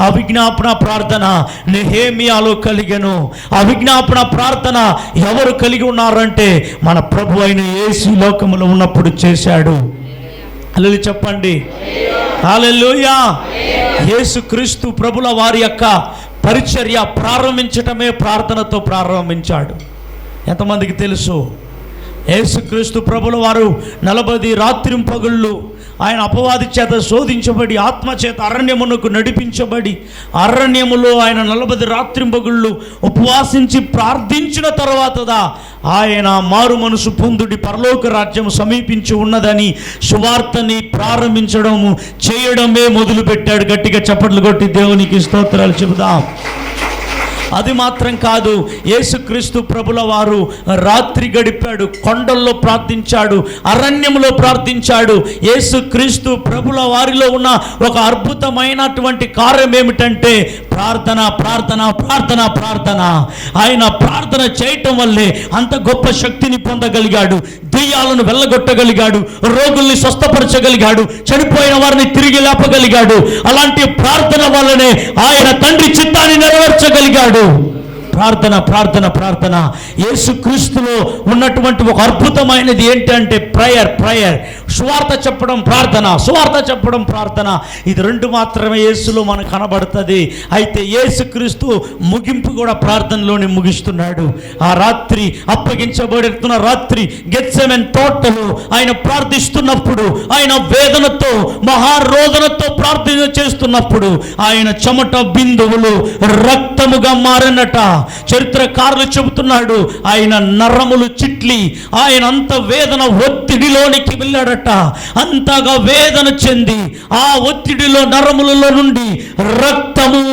ఆ విజ్ఞాపన ప్రార్థన నెహెమ్యాలో కలిగెను. ఆ విజ్ఞాపన ప్రార్థన ఎవరు కలిగి ఉన్నారంటే మన ప్రభు అయిన యేసు లోకములో ఉన్నప్పుడు చేశాడు. హల్లెలూయా చెప్పండి, హల్లెలూయా. యేసు క్రీస్తు ప్రభుల వారి యొక్క పరిచర్య ప్రారంభించటమే ప్రార్థనతో ప్రారంభించాడు. ఎంతమందికి తెలుసు? యేసుక్రీస్తు ప్రభుల వారు 40 రాత్రింపగళ్ళు ఆయన అపవాది చేత శోధించబడి ఆత్మచేత అరణ్యమునకు నడిపించబడి అరణ్యములో ఆయన 40 రాత్రింపగళ్ళు ఉపవాసించి ప్రార్థించిన తర్వాతదా ఆయన మారు మనసు పొందుడి పరలోక రాజ్యం సమీపించి ఉన్నదని సువార్తని ప్రారంభించడము చేయడమే మొదలుపెట్టాడు. గట్టిగా చప్పట్లు కొట్టి దేవునికి స్తోత్రాలు చెబుదాం. అది మాత్రం కాదు, యేసుక్రీస్తు ప్రభుల వారు రాత్రి గడిపాడు, కొండల్లో ప్రార్థించాడు, అరణ్యంలో ప్రార్థించాడు. యేసుక్రీస్తు ప్రభుల వారిలో ఉన్న ఒక అద్భుతమైనటువంటి కార్యం ఏమిటంటే ప్రార్థన, ప్రార్థన, ప్రార్థన, ప్రార్థన. ఆయన ప్రార్థన చేయటం వల్లే అంత గొప్ప శక్తిని పొందగలిగాడు, దెయ్యాలను వెళ్ళగొట్టగలిగాడు, రోగుల్ని స్వస్థపరచగలిగాడు, చనిపోయిన వారిని తిరిగి లేపగలిగాడు. అలాంటి ప్రార్థన వల్లనే ఆయన తండ్రి చిత్తాన్ని నెరవేర్చగలిగాడు. ప్రార్థన, ప్రార్థన, ప్రార్థన. యేసుక్రీస్తులో ఉన్నటువంటి ఒక అద్భుతమైనది ఏంటంటే ప్రేయర్. సువార్త చెప్పడం ప్రార్థన, సువార్త చెప్పడం ప్రార్థన. ఇది రెండు మాత్రమే యేసులో మనకు కనబడుతుంది. అయితే యేసుక్రీస్తు ముగింపు కూడా ప్రార్థనలోనే ముగిస్తున్నాడు. ఆ రాత్రి అప్పగించబడుతున్న రాత్రి గెత్సెమనే తోటలో ఆయన ప్రార్థిస్తున్నప్పుడు, ఆయన వేదనతో మహారోదనతో ప్రార్థన చేస్తున్నప్పుడు ఆయన చెమట బిందువులు రక్తముగా మారినట చరిత్రకారులు చెబుతున్నాడు. ఆయన నరములు చిట్లి ఆయన అంత వేదన ఒత్తిడిలోనికి వెళ్ళాడట. అంతగా వేదన చెంది ఆ ఒత్తిడిలో నరములలో నుండి రక్తము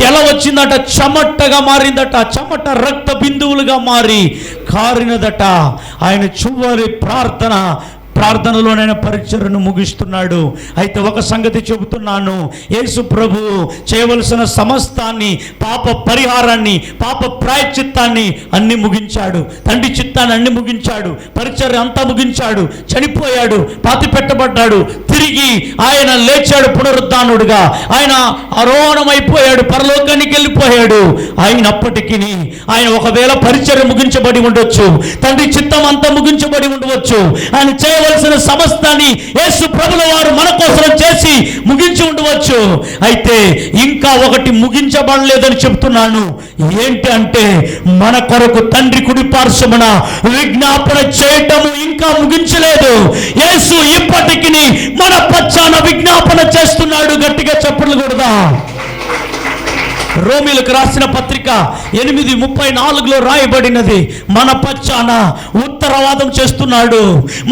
ఎలా వచ్చిందట? చెమటగా మారిందట. చెమట రక్త బిందువులుగా మారి కారినదట. ఆయన చివరి ప్రార్థనలోనైనా పరిచర్యను ముగిస్తున్నాడు. అయితే ఒక సంగతి చెబుతున్నాను, యేసు ప్రభు చేయవలసిన సమస్తాన్ని, పాప పరిహారాన్ని, పాప ప్రాయశ్చిత్తాన్ని అన్ని ముగించాడు. తండ్రి చిత్తాన్ని అన్ని ముగించాడు. పరిచర్య అంతా ముగించాడు. చనిపోయాడు, పాతి పెట్టబడ్డాడు, తిరిగి ఆయన లేచాడు పునరుద్ధానుడుగా. ఆయన ఆరోహణమైపోయాడు, పరలోకానికి వెళ్ళిపోయాడు. అయినప్పటికీ ఆయన ఒకవేళ పరిచర్య ముగించబడి ఉండొచ్చు, తండ్రి చిత్తం అంతా ముగించబడి ఉండవచ్చు, ఆయన చేయవలసిన సమస్తాన్ని యేసు ప్రభుల వారు మన కోసం చేసి ముగించి ఉండవచ్చు. అయితే ఇంకా ఒకటి ముగించబడలేదని చెప్తున్నాను. ఏంటి అంటే మన కొరకు తండ్రి కుడి పార్శ్వమున విజ్ఞాపన చేయటము ఇంకా ముగించలేదు. యేసు ఇప్పటికీ మన పక్షాన విజ్ఞాపన చేస్తున్నాడు. గట్టిగా చప్పట్లు కొడదాం. రోమీలకు రాసిన పత్రిక 8:34 రాయబడినది, మన పక్షాన ఉత్తరవాదం చేస్తున్నాడు,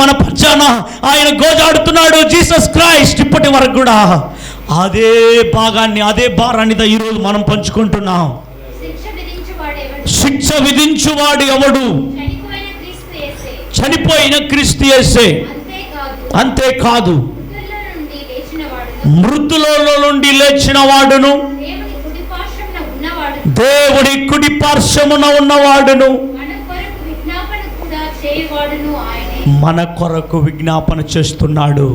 మన పక్షాన ఆయన గోజాడుతున్నాడు జీసస్ క్రైస్ట్. ఇప్పటి వరకు కూడా అదే భాగాన్ని, అదే భారాన్ని ఈరోజు మనం పంచుకుంటున్నాం. శిక్ష విధించువాడు ఎవడు? చనిపోయిన క్రీస్తు యేసే. అంతేకాదు, మృతులలో నుండి లేచిన వాడును, దేవుడి కుడి పార్శ్వమున ఉన్నవాడును, మన కొరకు విజ్ఞాపన చేస్తున్నాడు.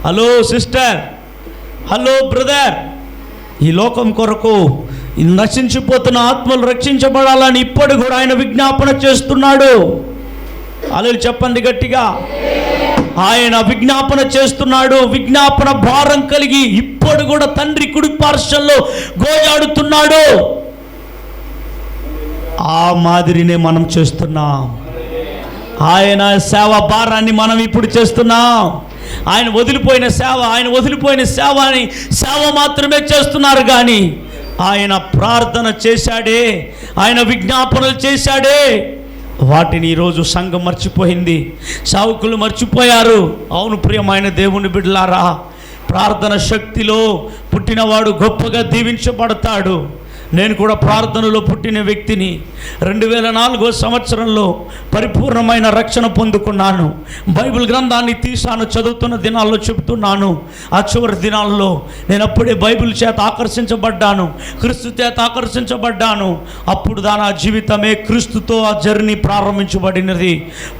హలో సిస్టర్, హలో బ్రదర్, ఈ లోకం కొరకు నశించిపోతున్న ఆత్మలు రక్షించబడాలని ఇప్పుడు కూడా ఆయన విజ్ఞాపన చేస్తున్నాడు. అలా చెప్పండి గట్టిగా. ఆయన విజ్ఞాపన చేస్తున్నాడు. విజ్ఞాపన భారం కలిగి ఇప్పుడు కూడా తండ్రి కుడి పార్శ్వంలో గోజాడుతున్నాడు. ఆ మాదిరినే మనం చేస్తున్నాం. ఆయన సేవ భారాన్ని మనం ఇప్పుడు చేస్తున్నాం. ఆయన వదిలిపోయిన సేవ అని సేవ మాత్రమే చేస్తున్నారు కానీ ఆయన ప్రార్థన చేశాడే, ఆయన విజ్ఞాపనలు చేశాడే, వాటిని ఈరోజు సంఘం మర్చిపోయింది, సేవకులు మర్చిపోయారు. అవును ప్రియమైన దేవుని బిడ్డలారా, ప్రార్థన శక్తిలో పుట్టినవాడు గొప్పగా దీవించబడతాడు. నేను కూడా ప్రార్థనలో పుట్టిన వ్యక్తిని. 2004 సంవత్సరంలో పరిపూర్ణమైన రక్షణ పొందుకున్నాను. బైబిల్ గ్రంథాన్ని తీశాను, చదువుతున్న దినాల్లో చెబుతున్నాను. ఆ చివరి దినాల్లో నేను అప్పుడే బైబిల్ చేత ఆకర్షించబడ్డాను, క్రీస్తు చేత ఆకర్షించబడ్డాను. అప్పుడు నా జీవితమే క్రీస్తుతో ఆ జర్నీ ప్రారంభించబడినది.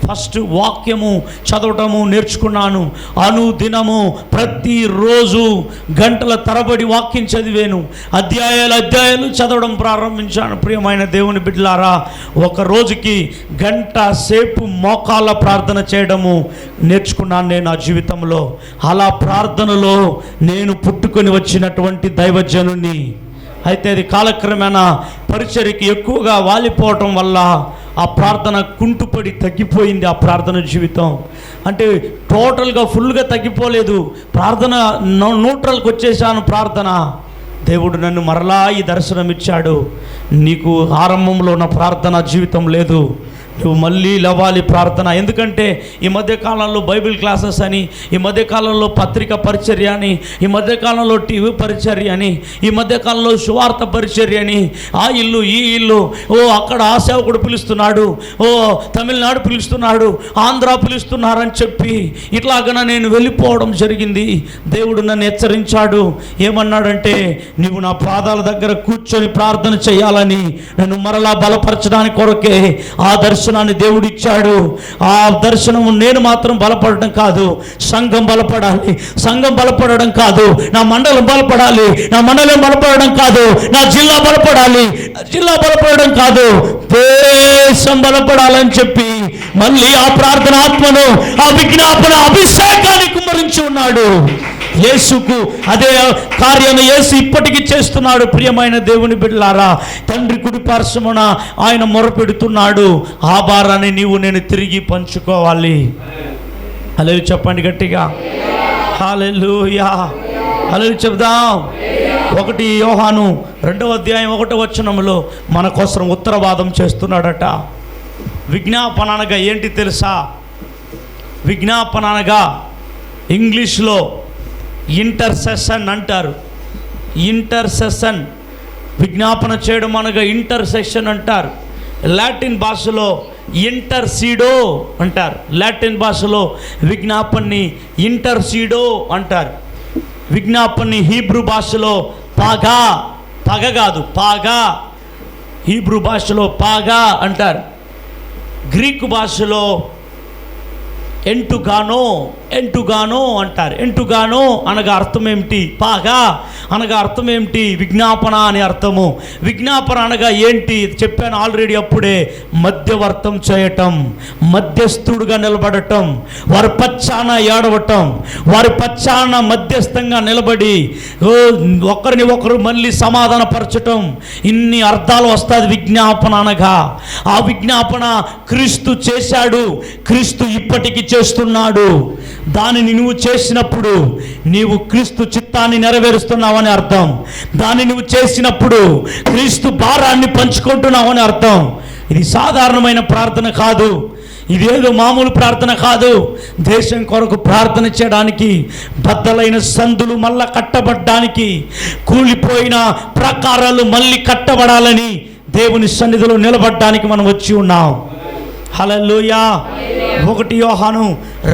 ఫస్ట్ వాక్యము చదవటము నేర్చుకున్నాను. అనుదినము ప్రతిరోజు గంటల తరబడి వాక్యం చదివాను. అధ్యాయాలు చదవడం ప్రారంభించాను. ప్రియమైన దేవుని బిడ్డలారా, ఒక రోజుకి గంట సేపు మోకాళ్ళ ప్రార్థన చేయడము నేర్చుకున్నాను నేను నా జీవితంలో. అలా ప్రార్థనలో నేను పుట్టుకొని వచ్చినటువంటి దైవజనుని. అయితే అది కాలక్రమేణా పరిచర్యకి ఎక్కువగా వాలిపోవటం వల్ల ఆ ప్రార్థన కుంటుపడి తగ్గిపోయింది. ఆ ప్రార్థన జీవితం అంటే టోటల్గా ఫుల్గా తగ్గిపోలేదు. ప్రార్థన న్యూట్రల్కి వచ్చేసాను. ప్రార్థన దేవుడు నన్ను మరలా ఈ దర్శనం ఇచ్చాడు. నీకు ఆరంభంలో ఉన్న ప్రార్థన జీవితం లేదు, నువ్వు మళ్ళీ లేవాలి ప్రార్థన. ఎందుకంటే ఈ మధ్యకాలంలో బైబిల్ క్లాసెస్ అని, ఈ మధ్యకాలంలో పత్రిక పరిచర్య అని, ఈ మధ్యకాలంలో టీవీ పరిచర్య అని, ఈ మధ్యకాలంలో సువార్త పరిచర్య అని, ఆ ఇల్లు ఈ ఇల్లు, అక్కడ ఆ సేవకుడు పిలుస్తున్నాడు, తమిళనాడు పిలుస్తున్నాడు, ఆంధ్ర పిలుస్తున్నారని చెప్పి ఇట్లాగన నేను వెళ్ళిపోవడం జరిగింది. దేవుడు నన్ను హెచ్చరించాడు. ఏమన్నాడంటే, నువ్వు నా పాదాల దగ్గర కూర్చొని ప్రార్థన చేయాలని, నన్ను మరలా బలపరచడానికి కొరకే ఆ దర్శనాన్ని దేవుడిచ్చాడు. ఆ దర్శనము నేను మాత్రం బలపడడం కాదు, సంఘం బలపడాలి. సంఘం బలపడడం కాదు, నా మండలం బలపడాలి. నా మండలం బలపడడం కాదు, నా జిల్లా బలపడాలి. జిల్లా బలపడడం కాదు, దేశం బలపడాలని చెప్పి మళ్ళీ ఆ ప్రార్థన ఆత్మను, ఆ విజ్ఞాపన అభిషేకాన్ని కుమ్మరించి ఉన్నాడు. యేసుకు అదే కార్యాన్ని యేసు ఇప్పటికీ చేస్తున్నాడు. ప్రియమైన దేవుని బిడ్డలారా, తండ్రి కుడి పార్శ్వమున ఆయన మొరపెడుతున్నాడు. ఆ భారాన్ని నీవు నేను తిరిగి పంచుకోవాలి. హల్లెలూయా చెప్పండి గట్టిగా. హల్లెలూయా, హల్లెలూయా చెప్దాం. 1 యోహాను 2వ అధ్యాయం 1వ వచనంలో మన కోసం ఉత్తరవాదం చేస్తున్నాడట. విజ్ఞాపన అనగా ఏంటి తెలుసా? విజ్ఞాపన అనగా ఇంగ్లీష్లో ఇంటర్సెషన్ అంటారు. ఇంటర్సెషన్, విజ్ఞాపన చేయడం అనగా ఇంటర్సెషన్ అంటారు. లాటిన్ భాషలో ఇంటర్సీడో అంటారు. లాటిన్ భాషలో విజ్ఞాపన్ని ఇంటర్సీడో అంటారు. విజ్ఞాపన్ని హీబ్రూ భాషలో పాగా, పగ కాదు పాగా, హీబ్రూ భాషలో పాగా అంటారు. గ్రీకు భాషలో ఎంటుగానో అంటారు. ఎంటుగానో అనగా అర్థం ఏమిటి? పాగా అనగా అర్థం ఏమిటి? విజ్ఞాపన అని అర్థము. విజ్ఞాపన అనగా ఏంటి చెప్పాను ఆల్రెడీ అప్పుడే. మధ్యవర్తం చేయటం, మధ్యస్థుడుగా నిలబడటం, వారి పచ్చాన ఏడవటం, వారి పచ్చాన మధ్యస్థంగా నిలబడి ఒకరిని ఒకరు మళ్ళీ సమాధానపరచటం, ఇన్ని అర్థాలు వస్తుంది విజ్ఞాపన అనగా. ఆ విజ్ఞాపన క్రీస్తు చేశాడు, క్రీస్తు ఇప్పటికీ చేస్తున్నాడు. దానిని నువ్వు చేసినప్పుడు నీవు క్రీస్తు చిత్తాన్ని నెరవేరుస్తున్నావని అర్థం. దాన్ని నువ్వు చేసినప్పుడు క్రీస్తు భారాన్ని పంచుకుంటున్నావని అర్థం. ఇది సాధారణమైన ప్రార్థన కాదు, ఇదేదో మామూలు ప్రార్థన కాదు. దేశం కొరకు ప్రార్థన చేయడానికి, బద్దలైన సందులు మళ్ళా కట్టబడ్డానికి, కూలిపోయిన ప్రాకారాలు మళ్ళీ కట్టబడాలని దేవుని సన్నిధిలో నిలబడ్డానికి మనం వచ్చి ఉన్నాం. హల్లెలూయా. 1 యోహాను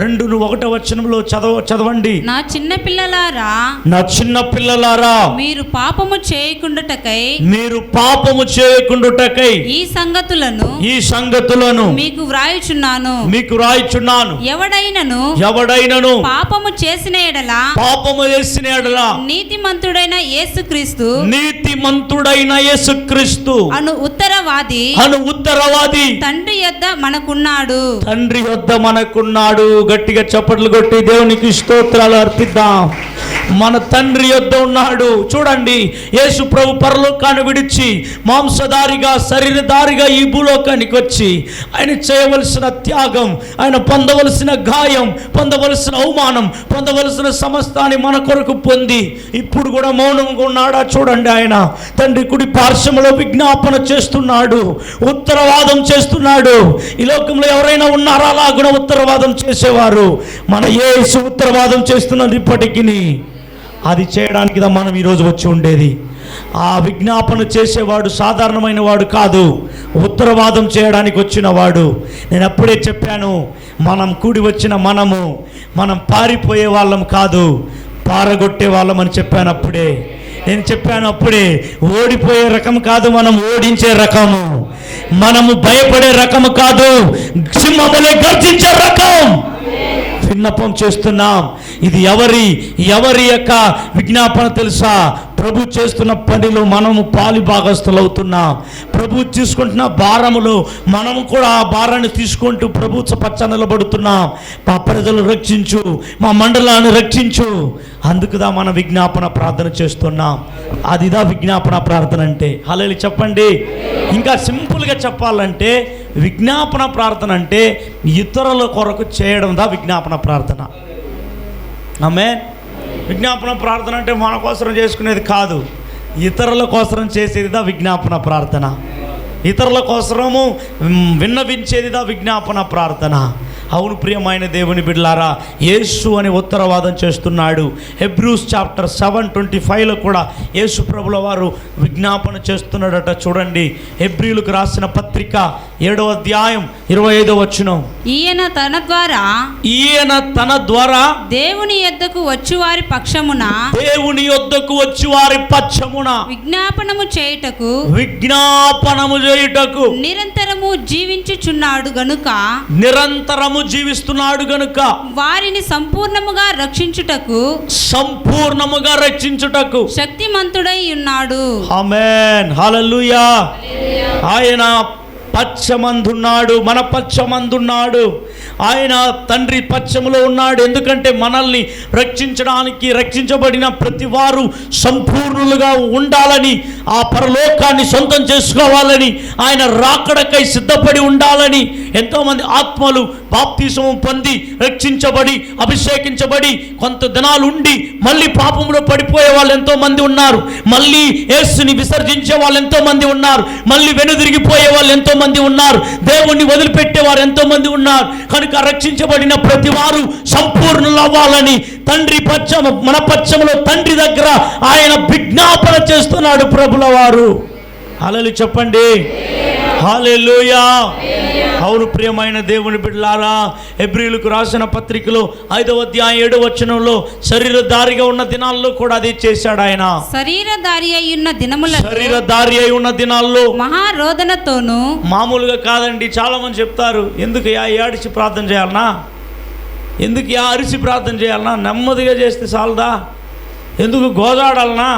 2:1 చదవండి. నా చిన్న పిల్లలారా, నా చిన్న పిల్లలారా, మీరు పాపము చేయకుండుటకై ఈ సంగతులను మీకు వ్రాయుచున్నాను. ఎవడైనను పాపము చేసిన ఎడల నీతిమంతుడైన యేసుక్రీస్తు అను ఉత్తరవాది తండ్రి యొద్ద మనకున్నాడు. గట్టిగా చప్పట్లు కొట్టి దేవునికి స్తోత్రాలు అర్పిద్దాం. మన తండ్రి యొద్ద ఉన్నాడు. చూడండి, యేసు ప్రభు పరలోకాన్ని విడిచి మాంసధారిగా శరీరధారిగా ఈ భూలోకానికి వచ్చి ఆయన చేయవలసిన త్యాగం, ఆయన పొందవలసిన గాయం, పొందవలసిన అవమానం, పొందవలసిన సమస్తాన్ని మన కొరకు పొంది ఇప్పుడు కూడా మౌనంగా ఉన్నాడా? చూడండి, ఆయన తండ్రి కుడి పార్శ్వములో విజ్ఞాపన చేస్తున్నాడు, ఉత్తరవాదం చేస్తున్నాడు. ఈ లోకంలో ఎవరైనా ఉన్నారా అలాగున ఉత్తరవాదం చేసేవారు? మన యేసు ఉత్తరవాదం చేస్తున్నది. ఇప్పటికీ అది చేయడానికి మనం ఈరోజు వచ్చి ఉండేది. ఆ విజ్ఞాపన చేసేవాడు సాధారణమైన వాడు కాదు, ఉత్తరవాదం చేయడానికి వచ్చిన వాడు. నేను అప్పుడే చెప్పాను, మనం కూడి వచ్చిన మనం పారిపోయే వాళ్ళం కాదు, పారగొట్టే వాళ్ళం అని చెప్పాను. నేను చెప్పాను అప్పుడే, ఓడిపోయే రకం కాదు, మనం ఓడించే రకము. మనము భయపడే రకము కాదు, సింహములే గర్జించే రకం. విన్నపం చేస్తున్నాం. ఇది ఎవరి యొక్క విజ్ఞాపన తెలుసా? ప్రభు చేస్తున్న పనిలో మనము పాలి భాగస్థులవుతున్నాం. ప్రభు తీసుకుంటున్న భారములో మనము కూడా ఆ భారాన్ని తీసుకుంటూ ప్రభు పచ్చ నిలబడుతున్నాం. మా ప్రజలు రక్షించు, మా మండలాన్ని రక్షించు. అందుకుదా మన విజ్ఞాపన ప్రార్థన చేస్తున్నాం. అదిదా విజ్ఞాపన ప్రార్థన అంటే. హల్లెలూయా చెప్పండి. ఇంకా సింపుల్గా చెప్పాలంటే విజ్ఞాపన ప్రార్థన అంటే ఇతరుల కొరకు చేయడం దా విజ్ఞాపన ప్రార్థన. ఆమేన్. విజ్ఞాపన ప్రార్థన అంటే మన కోసం చేసుకునేది కాదు, ఇతరుల కోసం చేసేదిదా విజ్ఞాపన ప్రార్థన. ఇతరుల కోసము విన్నవించేదిదా విజ్ఞాపన ప్రార్థన. అవును ప్రియమైన దేవుని బిడ్డలారా, యేసు అని ఉత్తరవాదం చేస్తున్నాడు. హెబ్రూస్ చాప్టర్ 7:25 కూడా యేసు ప్రభుల వారు విజ్ఞాపన చేస్తున్నాడట. చూడండి, హెబ్రీలకు రాసిన పత్రిక 7వ అధ్యాయం 25వ వచనం. ఈయన తన ద్వారా దేవుని యొద్దకు వచ్చి వారి పక్షమున విజ్ఞాపనము చేయుటకు నిరంతరము జీవించుచున్నాడు గనుక జీవిస్తున్నాడు గనుక వారిని సంపూర్ణముగా రక్షించుటకు శక్తిమంతుడై ఉన్నాడు. ఆమేన్. హల్లెలూయా. ఆయన పచ్చమందున్నాడు, మన పచ్చమందున్నాడు. ఆయన తండ్రి పచ్చములో ఉన్నాడు. ఎందుకంటే మనల్ని రక్షించడానికి, రక్షించబడిన ప్రతి వారు సంపూర్ణులుగా ఉండాలని, ఆ పరలోకాన్ని సొంతం చేసుకోవాలని, ఆయన రాకడకై సిద్ధపడి ఉండాలని ఎంతోమంది ఆత్మలు బాప్తిసము పొంది రక్షించబడి అభిషేకించబడి కొంత దినాలు ఉండి మళ్ళీ పాపంలో పడిపోయే వాళ్ళు ఎంతోమంది ఉన్నారు. మళ్ళీ యేసుని విసర్జించే వాళ్ళు ఎంతోమంది ఉన్నారు. మళ్ళీ వెనుదిరిగిపోయే వాళ్ళు ఎంతోమంది ఉన్నారు. దేవుణ్ణి వదిలిపెట్టేవారు ఎంతోమంది ఉన్నారు. కనుక రక్షించబడిన ప్రతి వారు సంపూర్ణులు అవ్వాలని తండ్రి పచ్చము, మన పచ్చములో తండ్రి దగ్గర ఆయన విజ్ఞాపన చేస్తున్నాడు ప్రభుల వారు. హల్లెలూయా చెప్పండి. హల్లెలూయా. అవును ప్రియమైన దేవుని బిడ్డలారా, హెబ్రీయులకు రాసిన పత్రికలో 5వ అధ్యాయం 7వ వచనంలో శరీరధారిగా ఉన్న దినాల్లో కూడా అదే చేశాడు. ఆయన శరీరధారి అయి ఉన్న దినాల్లో మహారోదనతోను, మామూలుగా కాదండి. చాలా మంది చెప్తారు, ఎందుకు ఏడిచి ప్రార్థన చేయాలనా, ఎందుకు అరిసి ప్రార్థన చేయాలనా, నెమ్మదిగా చేస్తే చాలదా, ఎందుకు గోజాడాలనా?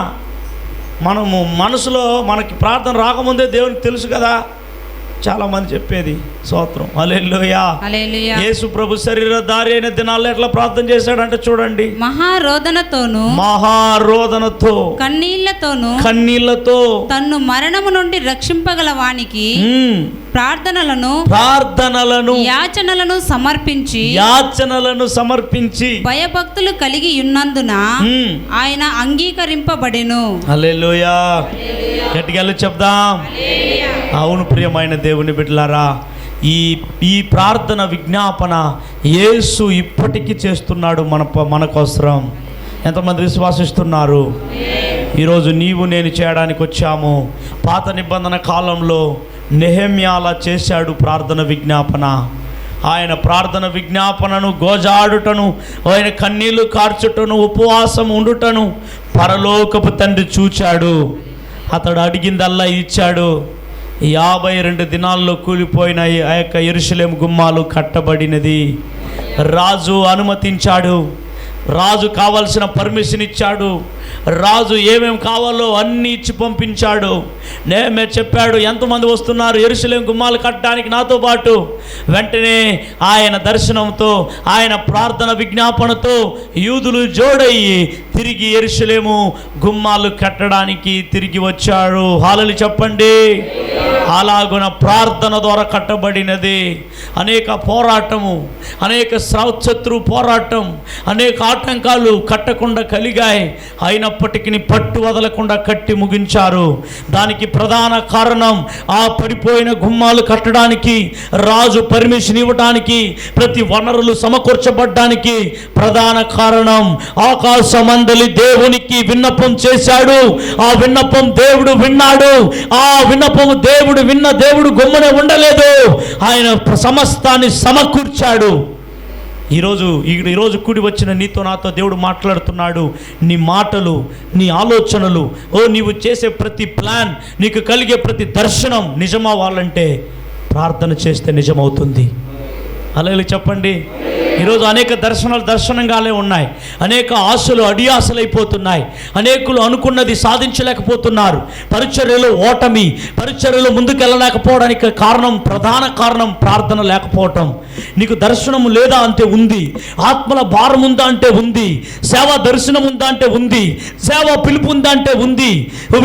మనము మనసులో మనకి ప్రార్థన రాకముందే దేవునికి తెలుసు కదా. చాలామంది చెప్పేది స్తోత్రం. హల్లెలూయా. యేసు ప్రభు శరీరధారి అయిన దినాల్లో ఎట్లా ప్రార్థన చేశాడంటే చూడండి, మహారోదనతో కన్నీళ్లతో తన్ను మరణము నుండి రక్షింపగల వానికి ప్రార్థనలను యాచనలను సమర్పించి భయభక్తులు కలిగి ఉన్నందున ఆయన అంగీకరింపబడెను. హల్లెలూయా. గట్టిగా చెప్దాం. అవును ప్రియమైన దేవుని బిడ్డలారా, ఈ ప్రార్థన విజ్ఞాపన యేసు ఇప్పటికీ చేస్తున్నాడు మన కోసం. ఎంతమంది విశ్వాసిస్తున్నారు? ఈరోజు నీవు నేను చేయడానికి వచ్చాము. పాత నిబంధన కాలంలో నెహెమ్యా అలా చేశాడు ప్రార్థన విజ్ఞాపన. ఆయన ప్రార్థన విజ్ఞాపనను, గోజాడుటను, ఆయన కన్నీళ్లు కార్చుటను, ఉపవాసం ఉండుటను పరలోకపు తండ్రి చూచాడు. అతడు అడిగిందల్లా ఇచ్చాడు. 52 దినాల్లో కూలిపోయిన ఆ యొక్క యెరూషలేము గుమ్మాలు కట్టబడినది. రాజు అనుమతించాడు. రాజు కావాల్సిన పర్మిషన్ ఇచ్చాడు. రాజు ఏమేమి కావాలో అన్నీ ఇచ్చి పంపించాడు. నేమే చెప్పాడు, ఎంతమంది వస్తున్నారు యెరూషలేము గుమ్మాలు కట్టడానికి నాతో పాటు? వెంటనే ఆయన దర్శనంతో, ఆయన ప్రార్థన విజ్ఞాపనతో యూదులు జోడయ్యి తిరిగి యెరూషలేము గుమ్మాలు కట్టడానికి తిరిగి వచ్చారు. హల్లెలూయా చెప్పండి. అలాగున ప్రార్థన ద్వారా కట్టబడినది. అనేక పోరాటము, అనేక శత్రు పోరాటం, అనేక ఆటంకాలు కట్టకుండా కలిగాయి. అయినప్పటికీ పట్టు వదలకుండా కట్టి ముగించారు. దానికి ప్రధాన కారణం ఆ పడిపోయిన గుమ్మాలు కట్టడానికి రాజు పర్మిషన్ ఇవ్వడానికి, ప్రతి వనరులు సమకూర్చబడ్డానికి ప్రధాన కారణం ఆకాశమందలి దేవునికి విన్నపం చేశాడు. ఆ విన్నపం దేవుడు విన్నాడు. ఆ విన్నపం దేవుడు విన్న దేవుడు గమ్మునే ఉండలేదు. ఆయన సమస్తాన్ని సమకూర్చాడు. ఈరోజు కూడి వచ్చిన నీతో నాతో దేవుడు మాట్లాడుతున్నాడు. నీ మాటలు, నీ ఆలోచనలు, నీవు చేసే ప్రతి ప్లాన్, నీకు కలిగే ప్రతి దర్శనం నిజమవ్వాలంటే ప్రార్థన చేస్తే నిజమవుతుంది. అలాగే చెప్పండి. ఈరోజు అనేక దర్శనాలు దర్శనంగానే ఉన్నాయి. అనేక ఆశలు అడియాసలైపోతున్నాయి. అనేకులు అనుకున్నది సాధించలేకపోతున్నారు. పరిచర్యలో ఓటమి, పరిచర్యలో ముందుకెళ్ళలేకపోవడానికి ప్రధాన కారణం ప్రార్థన లేకపోవటం. నీకు దర్శనం లేదా అంటే ఉంది. ఆత్మల భారం ఉందా అంటే ఉంది. సేవా దర్శనం ఉందా అంటే ఉంది. సేవా పిలుపు ఉందా అంటే ఉంది.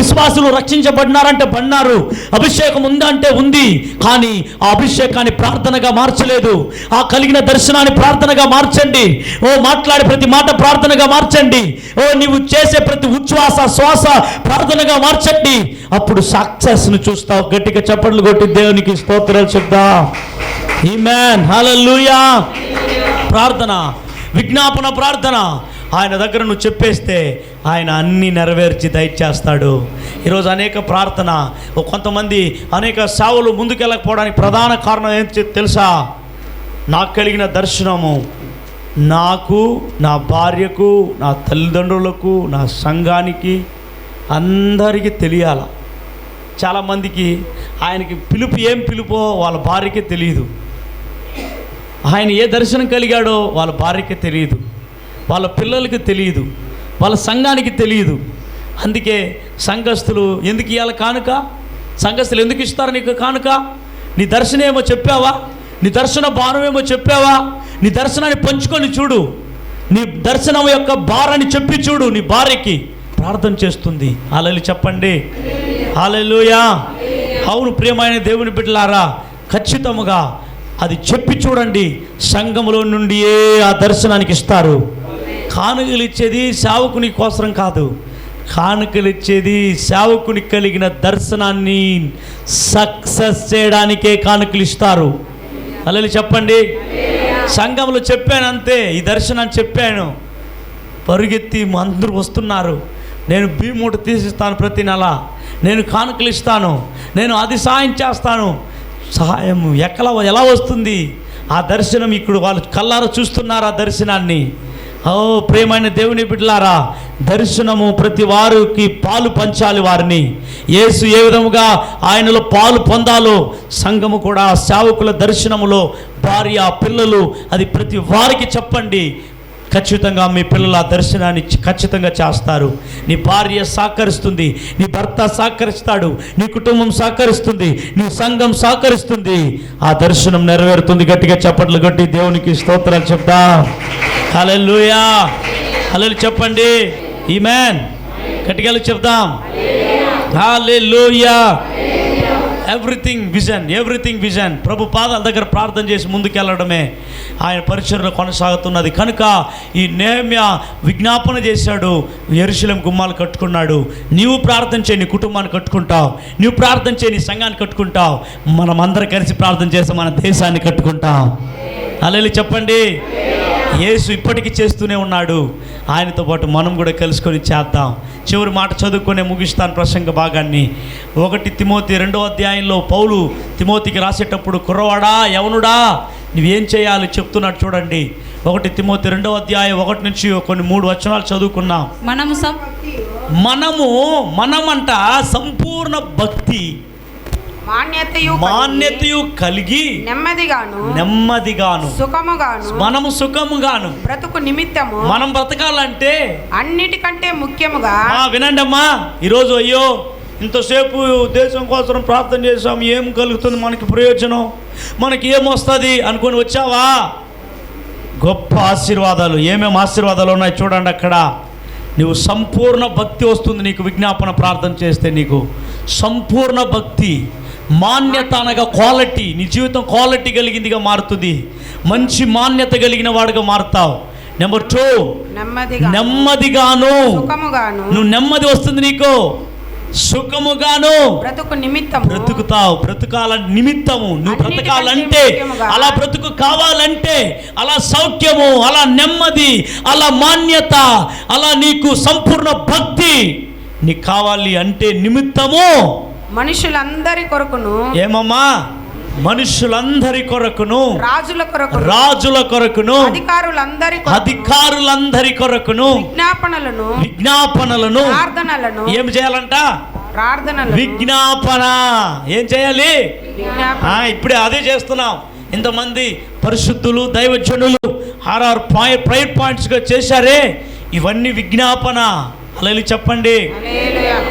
విశ్వాసులు రక్షించబడినారంటే పడినారు. అభిషేకం ఉందా అంటే ఉంది. కానీ ఆ అభిషేకాన్ని ప్రార్థనగా మార్చలేదు. ఆ కలిగిన దర్శనాన్ని ప్రార్థనగా మార్చండి. మాట్లాడే ప్రతి మాట ప్రార్థనగా మార్చండి. నీవు చేసే ప్రతి ఉచ్ఛ్వాస శ్వాస ప్రార్థనగా మార్చండి. అప్పుడు సక్సెస్ను చూస్తావు. గట్టిగా చప్పట్లు కొట్టి దేవునికి స్తోత్రాలు చెప్దాం. ఆమేన్, హల్లెలూయా. ప్రార్థన, విజ్ఞాపన ప్రార్థన ఆయన దగ్గర నువ్వు చెప్పేస్తే ఆయన అన్నీ నెరవేర్చి దయచేస్తాడు. ఈరోజు అనేక ప్రార్థన, కొంతమంది అనేక సేవలు ముందుకెళ్ళకపోవడానికి ప్రధాన కారణం ఏంటి తెలుసా? నాకు కలిగిన దర్శనము నాకు, నా భార్యకు, నా తల్లిదండ్రులకు, నా సంఘానికి, అందరికీ తెలియాల. చాలామందికి ఆయనకి పిలుపు ఏం పిలుపో వాళ్ళ భార్యకే తెలియదు. ఆయన ఏ దర్శనం కలిగాడో వాళ్ళ భార్యకే తెలియదు, వాళ్ళ పిల్లలకి తెలియదు, వాళ్ళ సంఘానికి తెలియదు. అందుకే సంఘస్థులు ఎందుకు ఇవ్వాలి కానుక? సంఘస్థులు ఎందుకు ఇస్తారు నీకు కానుక? నీ దర్శనం ఏమో చెప్పావా? నీ దర్శన భారం ఏమో చెప్పావా? నీ దర్శనాన్ని పంచుకొని చూడు. నీ దర్శనం యొక్క భారాన్ని చెప్పి చూడు. నీ భార్యకి ప్రార్థన చేస్తుంది. హల్లెలూయా చెప్పండి. హల్లెలూయా. అవును ప్రియమైన దేవుని బిడ్డలారా, ఖచ్చితంగా అది చెప్పి చూడండి. సంఘములో నుండియే ఆ దర్శనానికి ఇస్తారు. కానుకలు ఇచ్చేది సేవకుని కోసం కాదు. కానుకలు ఇచ్చేది సేవకునికి కలిగిన దర్శనాన్ని సక్సెస్ చేయడానికే కానుకలు ఇస్తారు. హల్లెలూయా చెప్పండి. సంఘంలో చెప్పాను అంతే, ఈ దర్శనాన్ని చెప్పాను, పరుగెత్తి అందరూ వస్తున్నారు. నేను భీమూట తీసిస్తాను, ప్రతి నెల నేను కానుకలు ఇస్తాను, నేను అది సహాయం చేస్తాను. సహాయం ఎలా వస్తుంది? ఆ దర్శనం ఇక్కడ వాళ్ళు కళ్ళారా చూస్తున్నారు ఆ దర్శనాన్ని. ప్రియమైన దేవుని బిడ్డలారా, దర్శనము ప్రతి వారికి పాలు పంచాలి. వారిని యేసు ఏ విధముగా ఆయనలో పాలు పొందాలో సంఘము కూడా సేవకుల దర్శనములో భార్య, పిల్లలు, అది ప్రతి వారికి చెప్పండి. ఖచ్చితంగా మీ పిల్లలు ఆ దర్శనాన్ని ఖచ్చితంగా చేస్తారు. నీ భార్య సహకరిస్తుంది, నీ భర్త సహకరిస్తాడు, నీ కుటుంబం సహకరిస్తుంది, నీ సంఘం సహకరిస్తుంది. ఆ దర్శనం నెరవేరుతుంది. గట్టిగా చప్పట్లు కొట్టి దేవునికి స్తోత్రాలు చెప్దాం. హల్లెలూయా. హల్లెలూయా చెప్పండి. ఆమేన్. గట్టిగా చెప్దాం. హల్లెలూయా. Everything vision. ప్రభు పాదాల దగ్గర ప్రార్థన చేసి ముందుకెళ్ళడమే ఆయన పరిచర్యలో కొనసాగుతున్నది. కనుక ఈ నెహెమ్యా విజ్ఞాపన చేశాడు, యెరూషలేము గుమ్మాలు కట్టుకున్నాడు. నీవు ప్రార్థన చేయి, నీ కుటుంబాన్ని కట్టుకుంటావు. నీవు ప్రార్థన చేయి, నీ సంఘాన్ని కట్టుకుంటావు. మనం అందరం కలిసి ప్రార్థన చేసి మన దేశాన్ని కట్టుకుంటాం. హల్లెలూయా చెప్పండి. యేసు ఇప్పటికీ చేస్తూనే ఉన్నాడు. ఆయనతో పాటు మనం కూడా కలుసుకొని చేద్దాం. చివరి మాట చదువుకునే ముగిస్తాను ప్రసంగ భాగాన్ని. 1 తిమోతి 2వ అధ్యాయంలో పౌలు తిమోతికి రాసేటప్పుడు, కుర్రవాడా, యవనుడా, నువ్వేం చేయాలి చెప్తున్నాడు చూడండి. 1 తిమోతి 2వ అధ్యాయం 1 నుంచి కొన్ని 3 వచనాలు చదువుకున్నాం. మనమంట సంపూర్ణ భక్తి మాన్యతయు కలిగి నెమ్మదిగాను మనము సుఖముగాను బ్రతుకు నిమిత్తము మనం బ్రతకాలంటే అన్నిటికంటే ముఖ్యముగా వినండి అమ్మా. ఈరోజు అయ్యో ఇంతసేపు దేశం కోసం ప్రార్థన చేసాం, ఏం కలుగుతుంది మనకి ప్రయోజనం, మనకి ఏమొస్తుంది అనుకొని వచ్చావా? గొప్ప ఆశీర్వాదాలు, ఏమేమి ఆశీర్వాదాలు ఉన్నాయి చూడండి అక్కడ. నువ్వు సంపూర్ణ భక్తి వస్తుంది నీకు. విజ్ఞాపన ప్రార్థన చేస్తే నీకు సంపూర్ణ భక్తి, మాన్యత అనగా క్వాలిటీ. నీ జీవితం క్వాలిటీ కలిగిందిగా మారుతుంది, మంచి మాన్యత కలిగిన వాడుగా మారుతావు. నెంబర్ 2, నెమ్మదిగాను. నువ్వు నెమ్మది వస్తుంది నీకు, సుఖముగాను బ్రతుకుతావు. బ్రతుకాల నిమిత్తము నువ్వు బ్రతకాలంటే, అలా బ్రతుకు కావాలంటే, అలా సౌఖ్యము, అలా నెమ్మది, అలా మాన్యత, అలా నీకు సంపూర్ణ భక్తి నీకు కావాలి అంటే నిమిత్తము మనుషులందరి కొరకును. ఏమమ్మా? మనుషులందరి కొరకును, రాజుల కొరకును, అధికారులందరి కొరకును విజ్ఞాపనలను ఏం చేయాలంట? విజ్ఞాపన. ఏం చేయాలి? ఇప్పుడే అదే చేస్తున్నాం. ఇంతమంది పరిశుద్ధులు దైవజనులు 6 ప్రైర్ పాయింట్స్గా చేశారే, ఇవన్నీ విజ్ఞాపన. హల్లెలూయా చెప్పండి.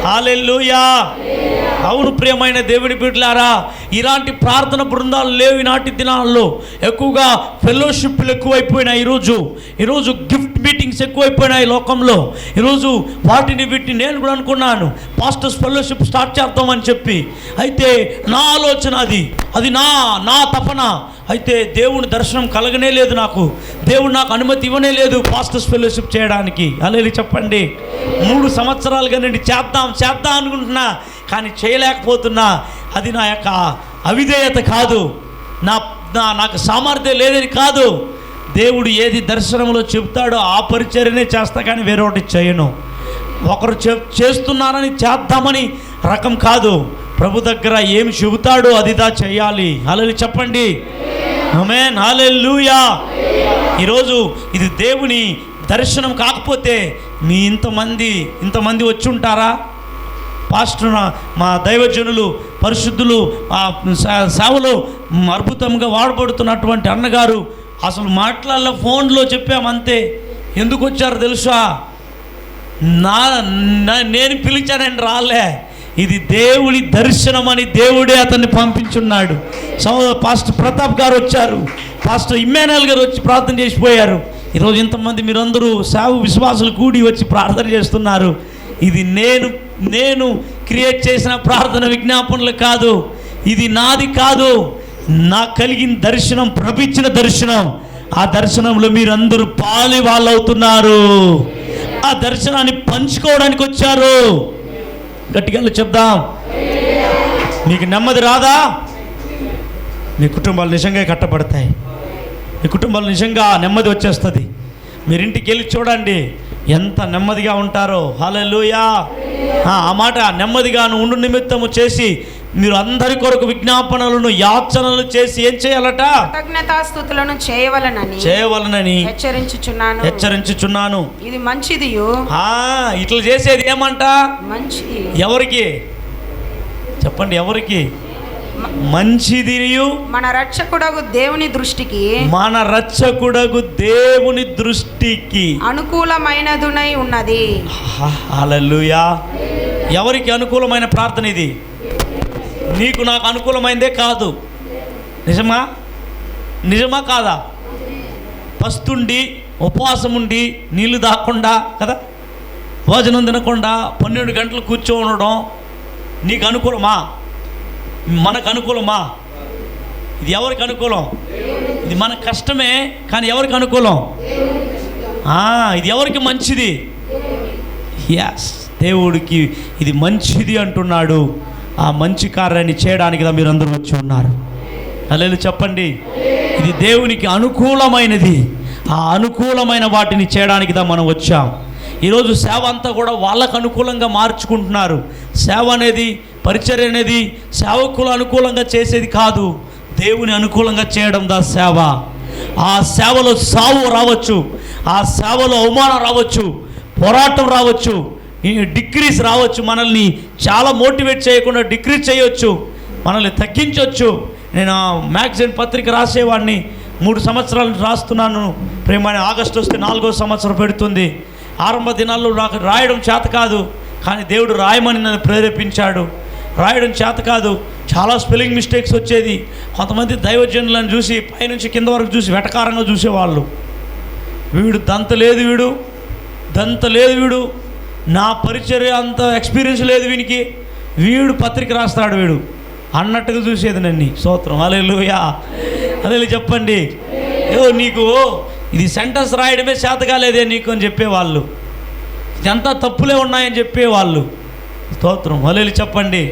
హల్లెలూయా. అవును ప్రియమైన దేవుని బిడ్డలారా, ఇలాంటి ప్రార్థన బృందాలు లేవు ఈనాటి దినాల్లో. ఎక్కువగా ఫెలోషిప్లు ఎక్కువైపోయినాయి. ఈరోజు గిఫ్ట్ మీటింగ్స్ ఎక్కువైపోయినాయి లోకంలో. ఈరోజు వీటిని నేను కూడా అనుకున్నాను, పాస్టర్స్ ఫెలోషిప్ స్టార్ట్ చేద్దామని చెప్పి. అయితే నా ఆలోచన అది నా తపన. అయితే దేవుని దర్శనం కలగనే లేదు నాకు, దేవుడు నాకు అనుమతి ఇవ్వనే లేదు పాస్టర్స్ ఫెలోషిప్ చేయడానికి. హల్లెలూయా చెప్పండి. 3 సంవత్సరాలుగా నేను చేద్దాం అనుకుంటున్నా, కానీ చేయలేకపోతున్నా. అది నా యొక్క అవిధేయత కాదు, నాకు సామర్థ్యం లేదని కాదు. దేవుడు ఏది దర్శనంలో చెప్తాడో ఆ పరిచర్యనే చేస్తా, కానీ వేరే ఒకటి చేయను. ఒకరు చేస్తున్నారని చేద్దామని రకం కాదు. ప్రభు దగ్గర ఏమి చెబుతాడో అదిదా చేయాలి. హల్లెలూయా చెప్పండి. ఆమేన్. హల్లెలూయా. ఈరోజు ఇది దేవుని దర్శనం కాకపోతే మీ ఇంతమంది వచ్చి ఉంటారా? పాస్టర్, మా దైవజనులు, పరిశుద్ధులు, సేవలో అద్భుతంగా వాడబడుతున్నటువంటి అన్నగారు అసలు మాట్లాడాల, ఫోన్లో చెప్పామంతే. ఎందుకు వచ్చారు తెలుసా? నేను పిలిచానని రాలే, ఇది దేవుడి దర్శనం అని దేవుడే అతన్ని పంపించున్నాడు. పాస్టర్ ప్రతాప్ గారు వచ్చారు, పాస్టర్ ఇమ్మానుయేల్ గారు వచ్చి ప్రార్థన చేసిపోయారు. ఈరోజు ఇంతమంది మీరందరూ సేవ విశ్వాసులు కూడి వచ్చి ప్రార్థన చేస్తున్నారు. ఇది నేను క్రియేట్ చేసిన ప్రార్థన విజ్ఞాపనలు కాదు, ఇది నాది కాదు. నాకు కలిగిన దర్శనం, ప్రభించిన దర్శనం. ఆ దర్శనంలో మీరందరూ పాలి వాళ్ళు అవుతున్నారు. ఆ దర్శనాన్ని పంచుకోవడానికి వచ్చారు. గట్టిగా చెప్దాం. మీకు నెమ్మది రాదా? మీ కుటుంబాలు నిజంగా కట్టబడతాయి, మీ కుటుంబాలు నిజంగా నెమ్మది వచ్చేస్తుంది. మీరింటికి వెళ్ళి చూడండి ఎంత నెమ్మదిగా ఉంటారో. హల్లెలూయా. ఆ మాట నెమ్మదిగాను ఉండు నిమిత్తము చేసి మీరు అందరి కొరకు విజ్ఞాపనలను యాచనలు చేసి ఏం చేయాలట? కృతజ్ఞతాస్తుతులను చేయవలనని హెచ్చరించుచున్నాను. ఇది మంచిది. ఇట్లా చేసేది ఏమంట? మంచిది. ఎవరికి చెప్పండి? ఎవరికి? మంచిది. మన రక్షకుడగు దేవుని దృష్టికి అనుకూలమైనదునై ఉన్నది. హల్లెలూయా. ఎవరికి అనుకూలమైన ప్రార్థన ఇది? నీకు నాకు అనుకూలమైందే కాదు. నిజమా కాదా? పస్తుండి ఉపవాసం ఉండి నీళ్లు దాక్కుండా కదా, భోజనం తినకుండా 12 గంటలు కూర్చోనడం నీకు అనుకూలమా? మనకు అనుకూలమా? ఇది ఎవరికి అనుకూలం? ఇది మన కష్టమే, కానీ ఎవరికి అనుకూలం? ఇది ఎవరికి మంచిది? యాస్, దేవుడికి ఇది మంచిది అంటున్నాడు. ఆ మంచి కార్యాన్ని చేయడానికి మీరందరూ వచ్చి ఉన్నారు. హల్లెలూయా చెప్పండి. ఇది దేవునికి అనుకూలమైనది. ఆ అనుకూలమైన వాటిని చేయడానికి మనం వచ్చాం. ఈరోజు సేవ అంతా కూడా వాళ్ళకు అనుకూలంగా మార్చుకుంటున్నారు. సేవ అనేది, పరిచర్య అనేది సేవకులు అనుకూలంగా చేసేది కాదు. దేవుని అనుకూలంగా చేయడం దా సేవ. ఆ సేవలో సావు రావచ్చు, ఆ సేవలో అవమానం రావచ్చు, పోరాటం రావచ్చు, డిక్రీస్ రావచ్చు. మనల్ని చాలా మోటివేట్ చేయకుండా డిక్రీజ్ చేయొచ్చు, మనల్ని తగ్గించవచ్చు. నేను మ్యాగజైన్ పత్రిక రాసేవాడిని 3 సంవత్సరాలు రాస్తున్నాను. ప్రేమ ఆగస్టు వస్తే 4వ సంవత్సరం పెడుతుంది. ఆరంభ దినాల్లో నాకు రాయడం చేత కాదు, కానీ దేవుడు రాయమని నన్ను ప్రేరేపించాడు. రాయడం చేత కాదు, చాలా స్పెల్లింగ్ మిస్టేక్స్ వచ్చేది. కొంతమంది దైవజనులను చూసి పైనుంచి కింద వరకు చూసి వెటకారంగా చూసేవాళ్ళు. వీడు దంత లేదు, వీడు నా పరిచర్య అంత ఎక్స్పీరియన్స్ లేదు వీనికి, వీడు పత్రిక రాస్తాడు వీడు అన్నట్టుగా చూసేది నన్ను. స్తోత్రం, హల్లెలూయా, హల్లెలూయా చెప్పండి. నీకు ఇది సెంటెన్స్ రాయడమే చేత కాలేదే నీకు అని చెప్పేవాళ్ళు, ఇదంతా తప్పులే ఉన్నాయని చెప్పేవాళ్ళు. స్తోత్రం, హల్లెలూయా చెప్పండి.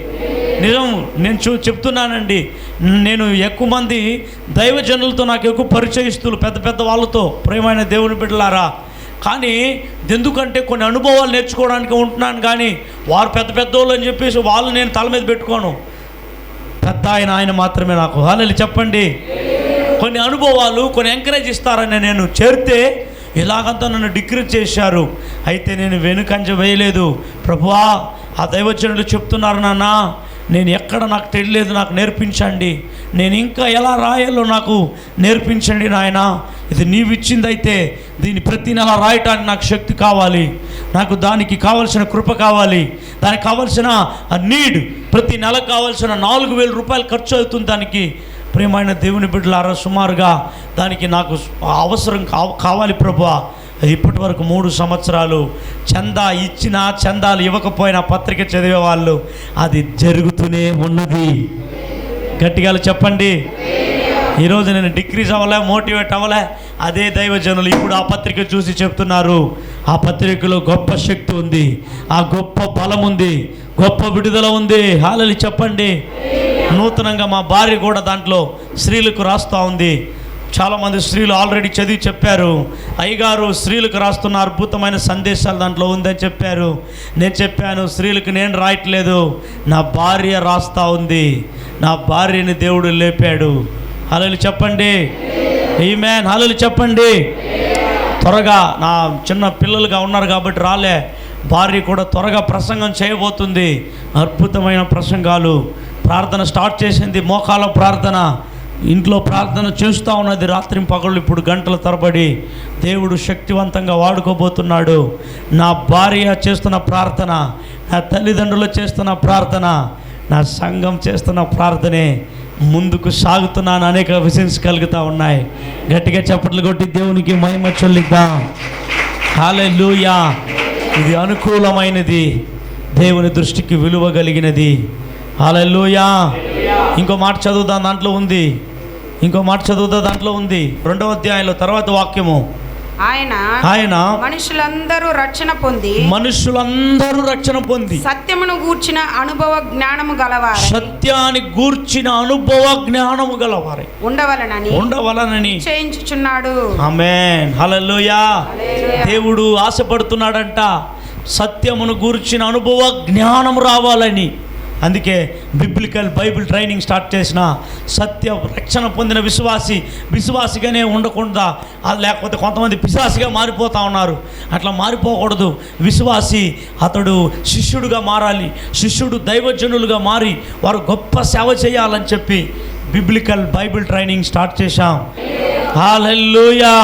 నిజం, నేను చెప్తున్నానండి. నేను ఎక్కువ మంది దైవజనులతో నాకు ఎక్కువ పరిచయిస్తులు, పెద్ద పెద్ద వాళ్ళతో, ప్రేమైన దేవుని బిడ్డలారా. కానీ ఎందుకంటే కొన్ని అనుభవాలు నేర్చుకోవడానికి ఉంటున్నాను, కానీ వారు పెద్ద పెద్దోళ్ళు అని చెప్పేసి వాళ్ళు నేను తల మీద పెట్టుకోను. పెద్ద ఆయన మాత్రమే నాకు. హల్లెలూయా చెప్పండి. కొన్ని అనుభవాలు, కొన్ని ఎంకరేజ్ ఇస్తారని నేను చేరితే ఇలాగంతా నన్ను డిక్రీజ్ చేశారు. అయితే నేను వెనుకంజ వేయలేదు. ప్రభువా, ఆ దైవజనులు చెప్తున్నారు నాన్న, నేను ఎక్కడ నాకు తెలియలేదు, నాకు నేర్పించండి. నేను ఇంకా ఎలా రాయాలో నాకు నేర్పించండి నాయన. ఇది నీవిచ్చిందైతే దీన్ని ప్రతి నెల రాయటానికి నాకు శక్తి కావాలి, నాకు దానికి కావలసిన కృప కావాలి, దానికి కావలసిన నీడ్, ప్రతి నెల కావాల్సిన 4,000 రూపాయలు ఖర్చు అవుతుంది దానికి. ప్రియమైన దేవుని బిడ్డలారా, సుమారుగా దానికి నాకు అవసరం కావాలి ప్రభువా. ఇప్పటి వరకు 3 సంవత్సరాలు చందా ఇచ్చినా చందాలు ఇవ్వకపోయినా పత్రిక చదివేవాళ్ళు, అది జరుగుతూనే ఉన్నది. గట్టిగా చెప్పండి. ఈరోజు నేను డిక్రీజ్ అవ్వలే, మోటివేట్ అవ్వలే. అదే దైవజనులు ఇప్పుడు ఆ పత్రిక చూసి చెప్తున్నారు, ఆ పత్రికలో గొప్ప శక్తి ఉంది, ఆ గొప్ప బలం ఉంది, గొప్ప విడుదల ఉంది. హల్లెలూయా చెప్పండి. నూతనంగా మా భార్య కూడా దాంట్లో స్త్రీలకు రాస్తూ ఉంది. చాలామంది స్త్రీలు ఆల్రెడీ చదివి చెప్పారు, అయ్యగారు స్త్రీలకు రాస్తున్న అద్భుతమైన సందేశాలు దాంట్లో ఉందని చెప్పారు. నేను చెప్పాను, స్త్రీలకు నేను రాయట్లేదు, నా భార్య రాస్తూ ఉంది. నా భార్యని దేవుడు లేపాడు. హల్లెలూయా చెప్పండి. ఆమేన్. హల్లెలూయా చెప్పండి. త్వరగా నా చిన్న పిల్లలుగా ఉన్నారు కాబట్టి రాలే, భార్య కూడా త్వరగా ప్రసంగం చేయబోతుంది. అద్భుతమైన ప్రసంగాలు. ప్రార్థన స్టార్ట్ చేసింది, మోకాల ప్రార్థన, ఇంట్లో ప్రార్థన చేస్తూ ఉన్నది రాత్రి పగళ్ళు. ఇప్పుడు గంటల తరబడి దేవుడు శక్తివంతంగా వాడుకోబోతున్నాడు. నా భార్య చేస్తున్న ప్రార్థన, నా తల్లిదండ్రులు చేస్తున్న ప్రార్థన, నా సంఘం చేస్తున్న ప్రార్థనే ముందుకు సాగుతున్నాను. అనేక విషన్స్ కలుగుతూ ఉన్నాయి. గట్టిగా చప్పట్లు కొట్టి దేవునికి మహిమ చెల్లిద్దాం. హల్లెలూయా. ఇది అనుకూలమైనది, దేవుని దృష్టికి విలువ కలిగినది. హల్లెలూయా. ఇంకో మాట చదువుదాం, దాంట్లో ఉంది. ఇంకో మాట చదువుతా, దాంట్లో ఉంది 2వ అధ్యాయంలో తర్వాత వాక్యము. ఆయన మనుషులందరూ రక్షణ పొంది సత్యమును గూర్చిన అనుభవ జ్ఞానము గలవారై, సత్యాన్ని గూర్చిన అనుభవ జ్ఞానము గలవారై ఉండవలనని చేయించుచున్నాడు. ఆమేన్. హల్లెలూయా. దేవుడు ఆశపడుతున్నాడంట సత్యమును గూర్చిన అనుభవ జ్ఞానం రావాలని. అందుకే బైబిల్ ట్రైనింగ్ స్టార్ట్ చేసిన, సత్య రక్షణ పొందిన విశ్వాసిగానే ఉండకుండా, లేకపోతే కొంతమంది పిశాసిగా మారిపోతూ ఉన్నారు. అట్లా మారిపోకూడదు. విశ్వాసి అతడు శిష్యుడుగా మారాలి, శిష్యుడు దైవజనులుగా మారి వారు గొప్ప సేవ చేయాలని చెప్పి బైబిల్ ట్రైనింగ్ స్టార్ట్ చేశాం. హల్లెలూయా.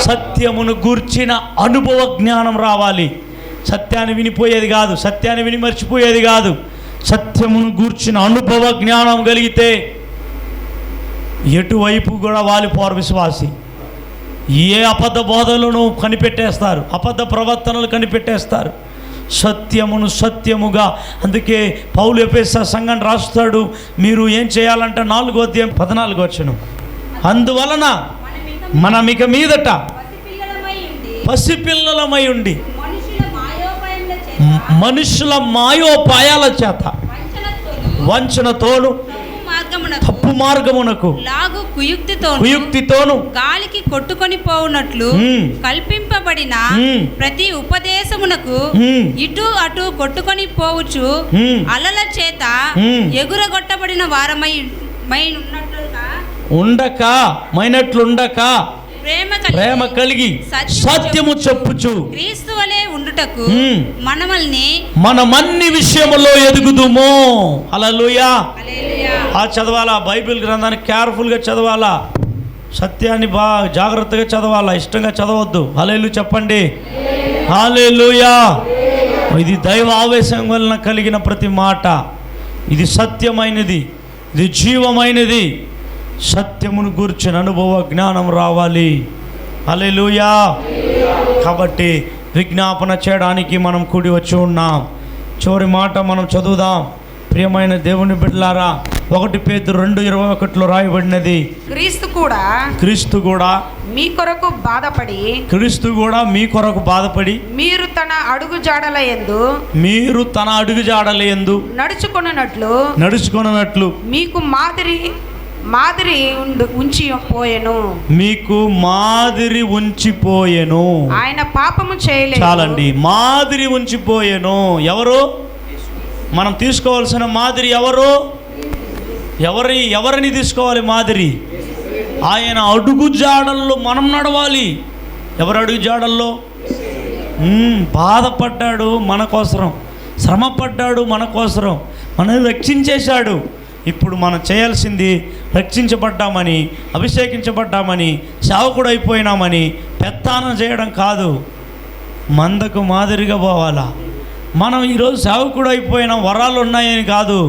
సత్యమును గూర్చిన అనుభవ జ్ఞానం రావాలి. సత్యాన్ని వినిపోయేది కాదు, సత్యాన్ని విని మర్చిపోయేది కాదు. సత్యమును గూర్చిన అనుభవ జ్ఞానం కలిగితే ఎటువైపు కూడా వాలిపోరు విశ్వాసి. ఏ అబద్ధ బోధలను కనిపెట్టేస్తారు, అబద్ధ ప్రవర్తనలు కనిపెట్టేస్తారు. సత్యముగా. అందుకే పౌలు ఎఫెస సంఘాన్ని రాస్తాడు, మీరు ఏం చేయాలంటే 4వ అధ్యాయం 14వ వచనం, అందువలన మనం ఇక మీదట పసిపిల్లలమై ఉండి మనుషుల మాయోపాయాల చేత వంచనతోను తప్పు మార్గమునకు కుయుక్తితోను గాలికి కొట్టుకొని పోవునట్లు కల్పింపబడిన ప్రతి ఉపదేశమునకు ఇటు అటు కొట్టుకొని పోవచ్చు అలల చేత ఎగురగొట్టబడిన వారమై ఉన్నట్లుగా ఉండక మైనట్లుండక ప్రేమ కలిగి సత్యము చెప్పుచు క్రీస్తు వలె ఉండుటకు మనమన్ని విషయములో ఎదుగుదుము. హల్లెలూయా. ఆ చదవాలా, బైబిల్ గ్రంథాన్ని కేర్ఫుల్గా చదవాలా, సత్యాన్ని బాగా జాగ్రత్తగా చదవాలా, ఇష్టంగా చదవద్దు. హల్లెలూయా చెప్పండి. హల్లెలూయా. ఇది దైవ ఆవేశం వలన కలిగిన ప్రతి మాట, ఇది సత్యమైనది, ఇది జీవమైనది. సత్యమును గూర్చిన అనుభవ జ్ఞానం రావాలి. హల్లెలూయా. కాబట్టి విజ్ఞాపన చేయడానికి మనం కూడి వచ్చి ఉన్నాం. చివరి మాట మనం చదువుదాం. ప్రియమైన దేవుని బిడ్డలారా, 1 పేతురు 2:21 రాయబడినది, క్రీస్తు కూడా మీ కొరకు బాధపడి మీరు తన అడుగు జాడలయందు నడుచుకొనున్నట్లు మీకు మాదిరి ఉంచిపోయెను. ఆయన పాపము చేయలేదు. చాలండి, మాదిరి ఉంచిపోయెను. ఎవరు మనం తీసుకోవాల్సిన మాదిరి? ఎవరిని తీసుకోవాలి మాదిరి? ఆయన అడుగు జాడల్లో మనం నడవాలి. ఎవరు అడుగు జాడల్లో? బాధపడ్డాడు మన కోసరం, శ్రమపడ్డాడు మన కోసరం, మనల్ని రక్షించేశాడు. ఇప్పుడు మనం చేయాల్సింది రక్షించబడ్డామని, అభిషేకించబడ్డామని, సేవకుడు అయిపోయినామని పెత్తానం చేయడం కాదు, మందకు మాదిరిగా పోవాలా. మనం ఈరోజు సేవకుడు అయిపోయిన వరాలు ఉన్నాయని కాదు,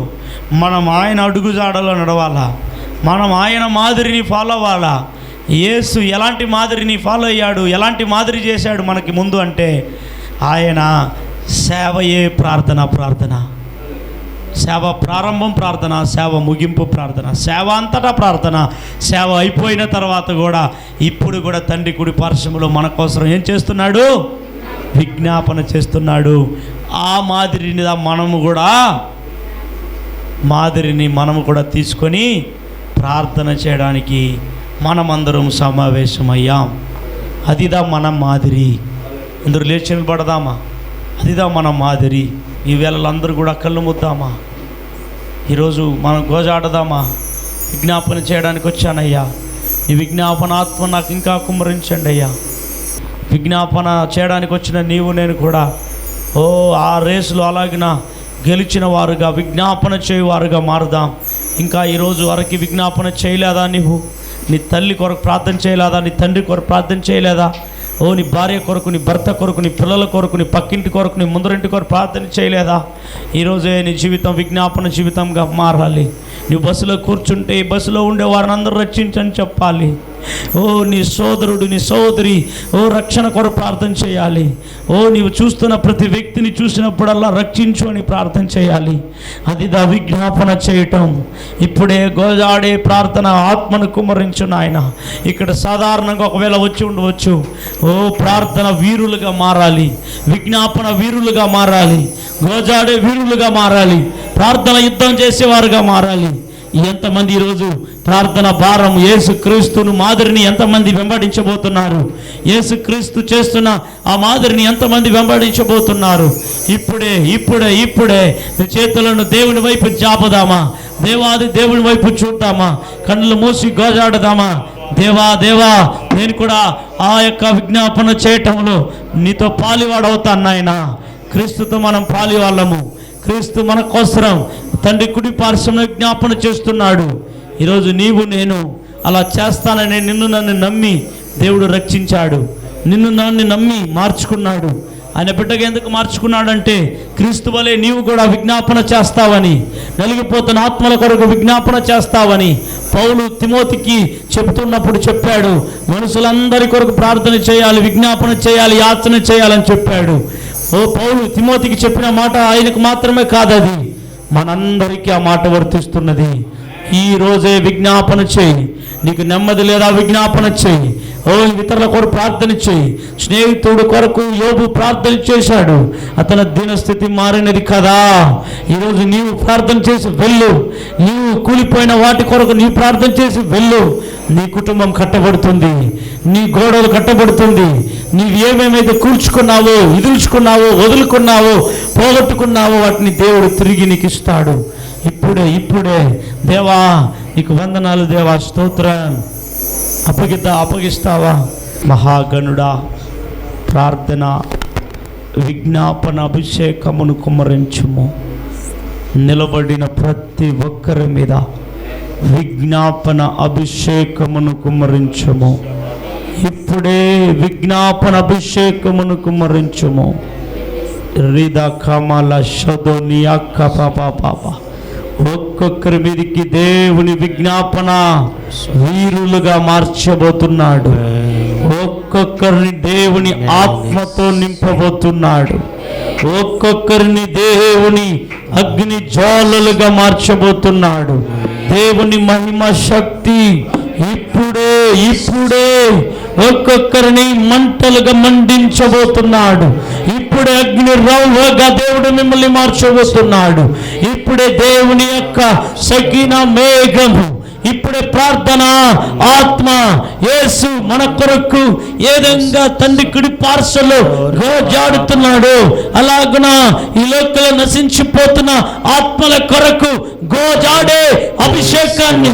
మనం ఆయన అడుగుజాడలో నడవాలా, మనం ఆయన మాదిరిని ఫాలో అవ్వాలా. యేసు ఎలాంటి మాదిరిని ఫాలో అయ్యాడు, ఎలాంటి మాదిరి చేశాడు మనకి ముందు అంటే, ఆయన సేవయే ప్రార్థన, సేవ ప్రారంభం ప్రార్థన, సేవ ముగింపు ప్రార్థన, సేవ అంతటా ప్రార్థన. సేవ అయిపోయిన తర్వాత కూడా ఇప్పుడు కూడా తండ్రి కుడి పార్శ్వములో మన కోసం ఏం చేస్తున్నాడు? విజ్ఞాపన చేస్తున్నాడు. ఆ మాదిరిని మనము కూడా తీసుకొని ప్రార్థన చేయడానికి మనమందరం సమావేశమయ్యాం. అదిదా మన మాదిరి. అందరూ లేచి నిలబడదామా? అదిదా మన మాదిరి. ఈ వేళలందరూ కూడా కళ్ళు ముద్దామా? ఈరోజు మనం గోజాడదామా? విజ్ఞాపన చేయడానికి వచ్చానయ్యా, ఈ విజ్ఞాపన ఆత్మ నాకు ఇంకా కుమ్మరించండి అయ్యా. విజ్ఞాపన చేయడానికి వచ్చిన నీవు నేను కూడా ఆ రేసులో అలాగిన గెలిచిన వారుగా, విజ్ఞాపన చేయువారుగా మారుదాం. ఇంకా ఈరోజు వరకు విజ్ఞాపన చేయలేదా? నీ తల్లి కొరకు ప్రార్థన చేయలేదా? నీ తండ్రి కొరకు ప్రార్థన చేయలేదా? నీ భార్య కొరకు, నీ భర్త కొరకు, నీ పిల్లల కొరకు, నీ పక్కింటి కొరకు, నీ ముందరింటి కొరకు ప్రార్థన చేయలేదా? ఈరోజే నీ జీవితం విజ్ఞాపన జీవితంగా మారాలి. నువ్వు బస్సులో కూర్చుంటే ఈ బస్సులో ఉండే వారిని అందరూ రక్షించని చెప్పాలి. నీ సోదరుడు, నీ సోదరి రక్షణ కొరకు ప్రార్థన చేయాలి. నీవు చూస్తున్న ప్రతి వ్యక్తిని చూసినప్పుడల్లా రక్షించు అని ప్రార్థన చేయాలి. అదిదా విజ్ఞాపన చేయటం. ఇప్పుడే గోజాడే ప్రార్థన ఆత్మను కుమ్మరించు నాయన. ఇక్కడ సాధారణంగా ఒకవేళ వచ్చి ఉండవచ్చు. ప్రార్థన వీరులుగా మారాలి, విజ్ఞాపన వీరులుగా మారాలి, గోజాడే వీరులుగా మారాలి, ప్రార్థన యుద్ధం చేసేవారుగా మారాలి. ఎంతమంది ఈరోజు ప్రార్థన భారం, యేసుక్రీస్తును మాదిరిని ఎంతమంది వెంబడించబోతున్నారు? యేసుక్రీస్తు చేస్తున్న ఆ మాదిరిని ఎంతమంది వెంబడించబోతున్నారు? ఇప్పుడే చేతులను దేవుని వైపు జాపదామా? దేవాది దేవుని వైపు చూద్దామా? కళ్ళు మూసి గోజాడదామా? దేవా నేను కూడా ఆ యొక్క విజ్ఞాపన చేయటంలో నీతో పాలివాడవుతాను నాయన. క్రీస్తుతో మనం పాలివాళ్ళము. క్రీస్తు మన కోసరం తండ్రి కుడి పార్శ్వంలో విజ్ఞాపన చేస్తున్నాడు. ఈరోజు నీవు నేను అలా చేస్తానని నన్ను నమ్మి దేవుడు రక్షించాడు. నన్ను నమ్మి మార్చుకున్నాడు. ఆయన బిడ్డగా ఎందుకు మార్చుకున్నాడంటే క్రీస్తు వలె నీవు కూడా విజ్ఞాపన చేస్తావని, నలిగిపోతున్న ఆత్మల కొరకు విజ్ఞాపన చేస్తావని పౌలు తిమోతికి చెప్తున్నప్పుడు చెప్పాడు. మనుషులందరి కొరకు ప్రార్థన చేయాలి, విజ్ఞాపన చేయాలి, యాచన చేయాలని చెప్పాడు. పౌలు తిమోతికి చెప్పిన మాట ఆయనకు మాత్రమే కాదు, అది మనందరికీ ఆ మాట వర్తిస్తున్నది. ఈ రోజే విజ్ఞాపన చేయి. నీకు నెమ్మది లేదా? విజ్ఞాపన చేయి. ఇతరుల కొరకు ప్రార్థన చేయి. స్నేహితుడు కొరకు యోబు ప్రార్థన చేశాడు, అతని దీనస్థితి మారినది కదా. ఈరోజు నీవు ప్రార్థన చేసి వెళ్ళు. నీవు కూలిపోయిన వాటి కొరకు నీవు ప్రార్థన చేసి వెళ్ళు. నీ కుటుంబం కట్టబడుతుంది, నీ గోడలు కట్టబడుతుంది. నీవు ఏమేమైతే కూర్చుకున్నావో, ఇదుల్చుకున్నావో, వదులుకున్నావో, పోగొట్టుకున్నావో వాటిని దేవుడు తిరిగి నీకు ఇస్తాడు. ఇప్పుడే దేవా నీకు వందనాలు దేవా, స్తోత్రం. అప్పగిస్తావా? మహాగణుడా, ప్రార్థన విజ్ఞాపన అభిషేకమును కుమ్మరించుము. నిలబడిన ప్రతి ఒక్కరి మీద విజ్ఞాపన అభిషేకమును కుమ్మరించుము. ఇప్పుడే విజ్ఞాపన అభిషేకమును కుమ్మరించుము. రిదా కమల షదోని అక్క పాప ఒక్కొక్కరి మీదకి దేవుని విజ్ఞాపన వీరులుగా మార్చబోతున్నాడు. ఒక్కొక్కరిని దేవుని ఆత్మతో నింపబోతున్నాడు. ఒక్కొక్కరిని దేవుని అగ్ని జ్వాలలుగా మార్చబోతున్నాడు. దేవుని మహిమ శక్తి ఇప్పుడే ఒక్కొక్కరిని మంటలుగా మండించబోతున్నాడు. ఇప్పుడే అగ్ని రవ్వగా దేవుడు మిమ్మల్ని మార్చబోతున్నాడు. ఇప్పుడే దేవుని యొక్క సకీనా మేఘము, ఇప్పుడే ప్రార్థన ఆత్మ యేసు మన కొరకు ఏ విధంగా తండ్రి కుడి పార్శ్వలో గోజాడుతున్నాడు, అలాగున ఈ లోకంలో నశించిపోతున్న ఆత్మల కొరకు గోజాడే అభిషేకాన్ని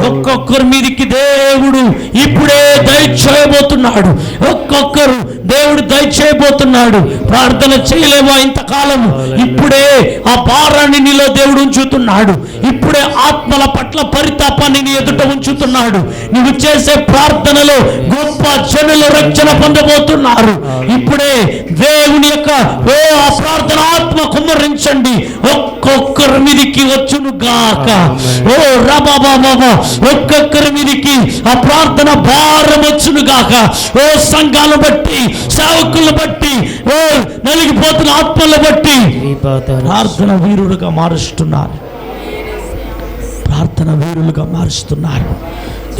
ఒక్కొక్కరి మీదికి దేవుడు ఇప్పుడే దయచేయబోతున్నాడు. ఒక్కొక్కరు దేవుడు దయచేయబోతున్నాడు. ప్రార్థన చేయలేవా ఇంతకాలం? ఇప్పుడే ఆ భారాన్ని నీలో దేవుడు ఉంచుతున్నాడు. ఇప్పుడే ఆత్మల పట్ల పరితాపాన్ని నీ ఎదుట ఉంచుతున్నాడు. నువ్వు చేసే ప్రార్థనలో గొప్ప జనులు రక్షణ పొందబోతున్నారు. ఇప్పుడే దేవుని యొక్క ఆ ప్రార్థన ఆత్మ కుమ్మరించండి. ఒక్కొక్కరి మీదికి వచ్చును గాక. ఓ రబాబా, ఒక్కొక్కరి మీదికి ఆ ప్రార్థన భారం వచ్చును గాక. ఓ సంఘాలను బట్టి, సేవకులను బట్టి, ఓ నలిగిపోతున్న ఆత్మలను బట్టి ప్రార్థన వీరులుగా మారుస్తున్నారు. ప్రార్థన వీరులుగా మారుస్తున్నారు.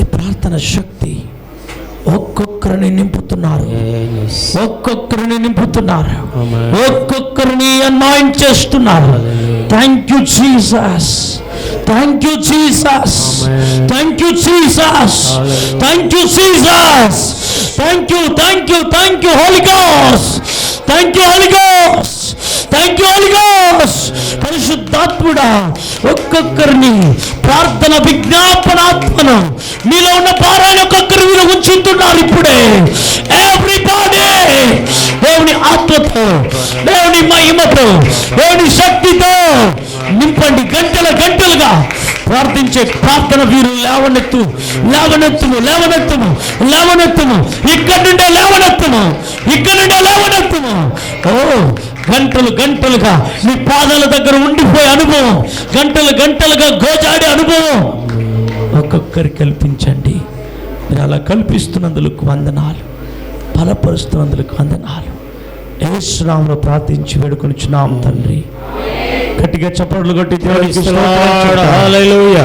ఈ ప్రార్థన శక్తి ఒక్కొక్కరిని నింపుతున్నారు. ఒక్కొక్కరిని అనాయింట్ చేస్తున్నారు. Thank you Jesus, thank you Jesus, thank you Jesus, thank you Jesus, thank you holy ghost, thank you holy ghost, thank you holy ghost. పరిశుద్ధాత్ముడా, ఒక్కొక్కరిని ప్రార్థన విజ్ఞాపనాత్మను మీలో ఉన్న భారాన్ని ఒక్కొక్కరి మీద ఉంచుతున్నారు. ఇప్పుడే ఎవ్రీబడీ దేవుని ఆత్మతో, దేవుని మహిమతో, దేవుని శక్తితో నింపండి. గంటలుగా ప్రార్థించే ప్రార్థన వీరులు లేవనెత్తుము. ఇక్కడి నుండే లేవనెత్తుము. ఓ గంటలుగా నీ పాదాల దగ్గర ఉండిపోయే అనుభవం, గంటలుగా గోజాడే అనుభవం ఒక్కొక్కరికి కల్పించండి. మీరు అలా కల్పిస్తున్నందుకు వందనాలు, బలపరుస్తున్నందుకు వందనాలు. యేసు నామములో ప్రార్థించి వేడుకొనిచున్నాం తండ్రి. గట్టిగా చప్పట్లు కొట్టి దేవునికి స్తోత్రం. హల్లెలూయా.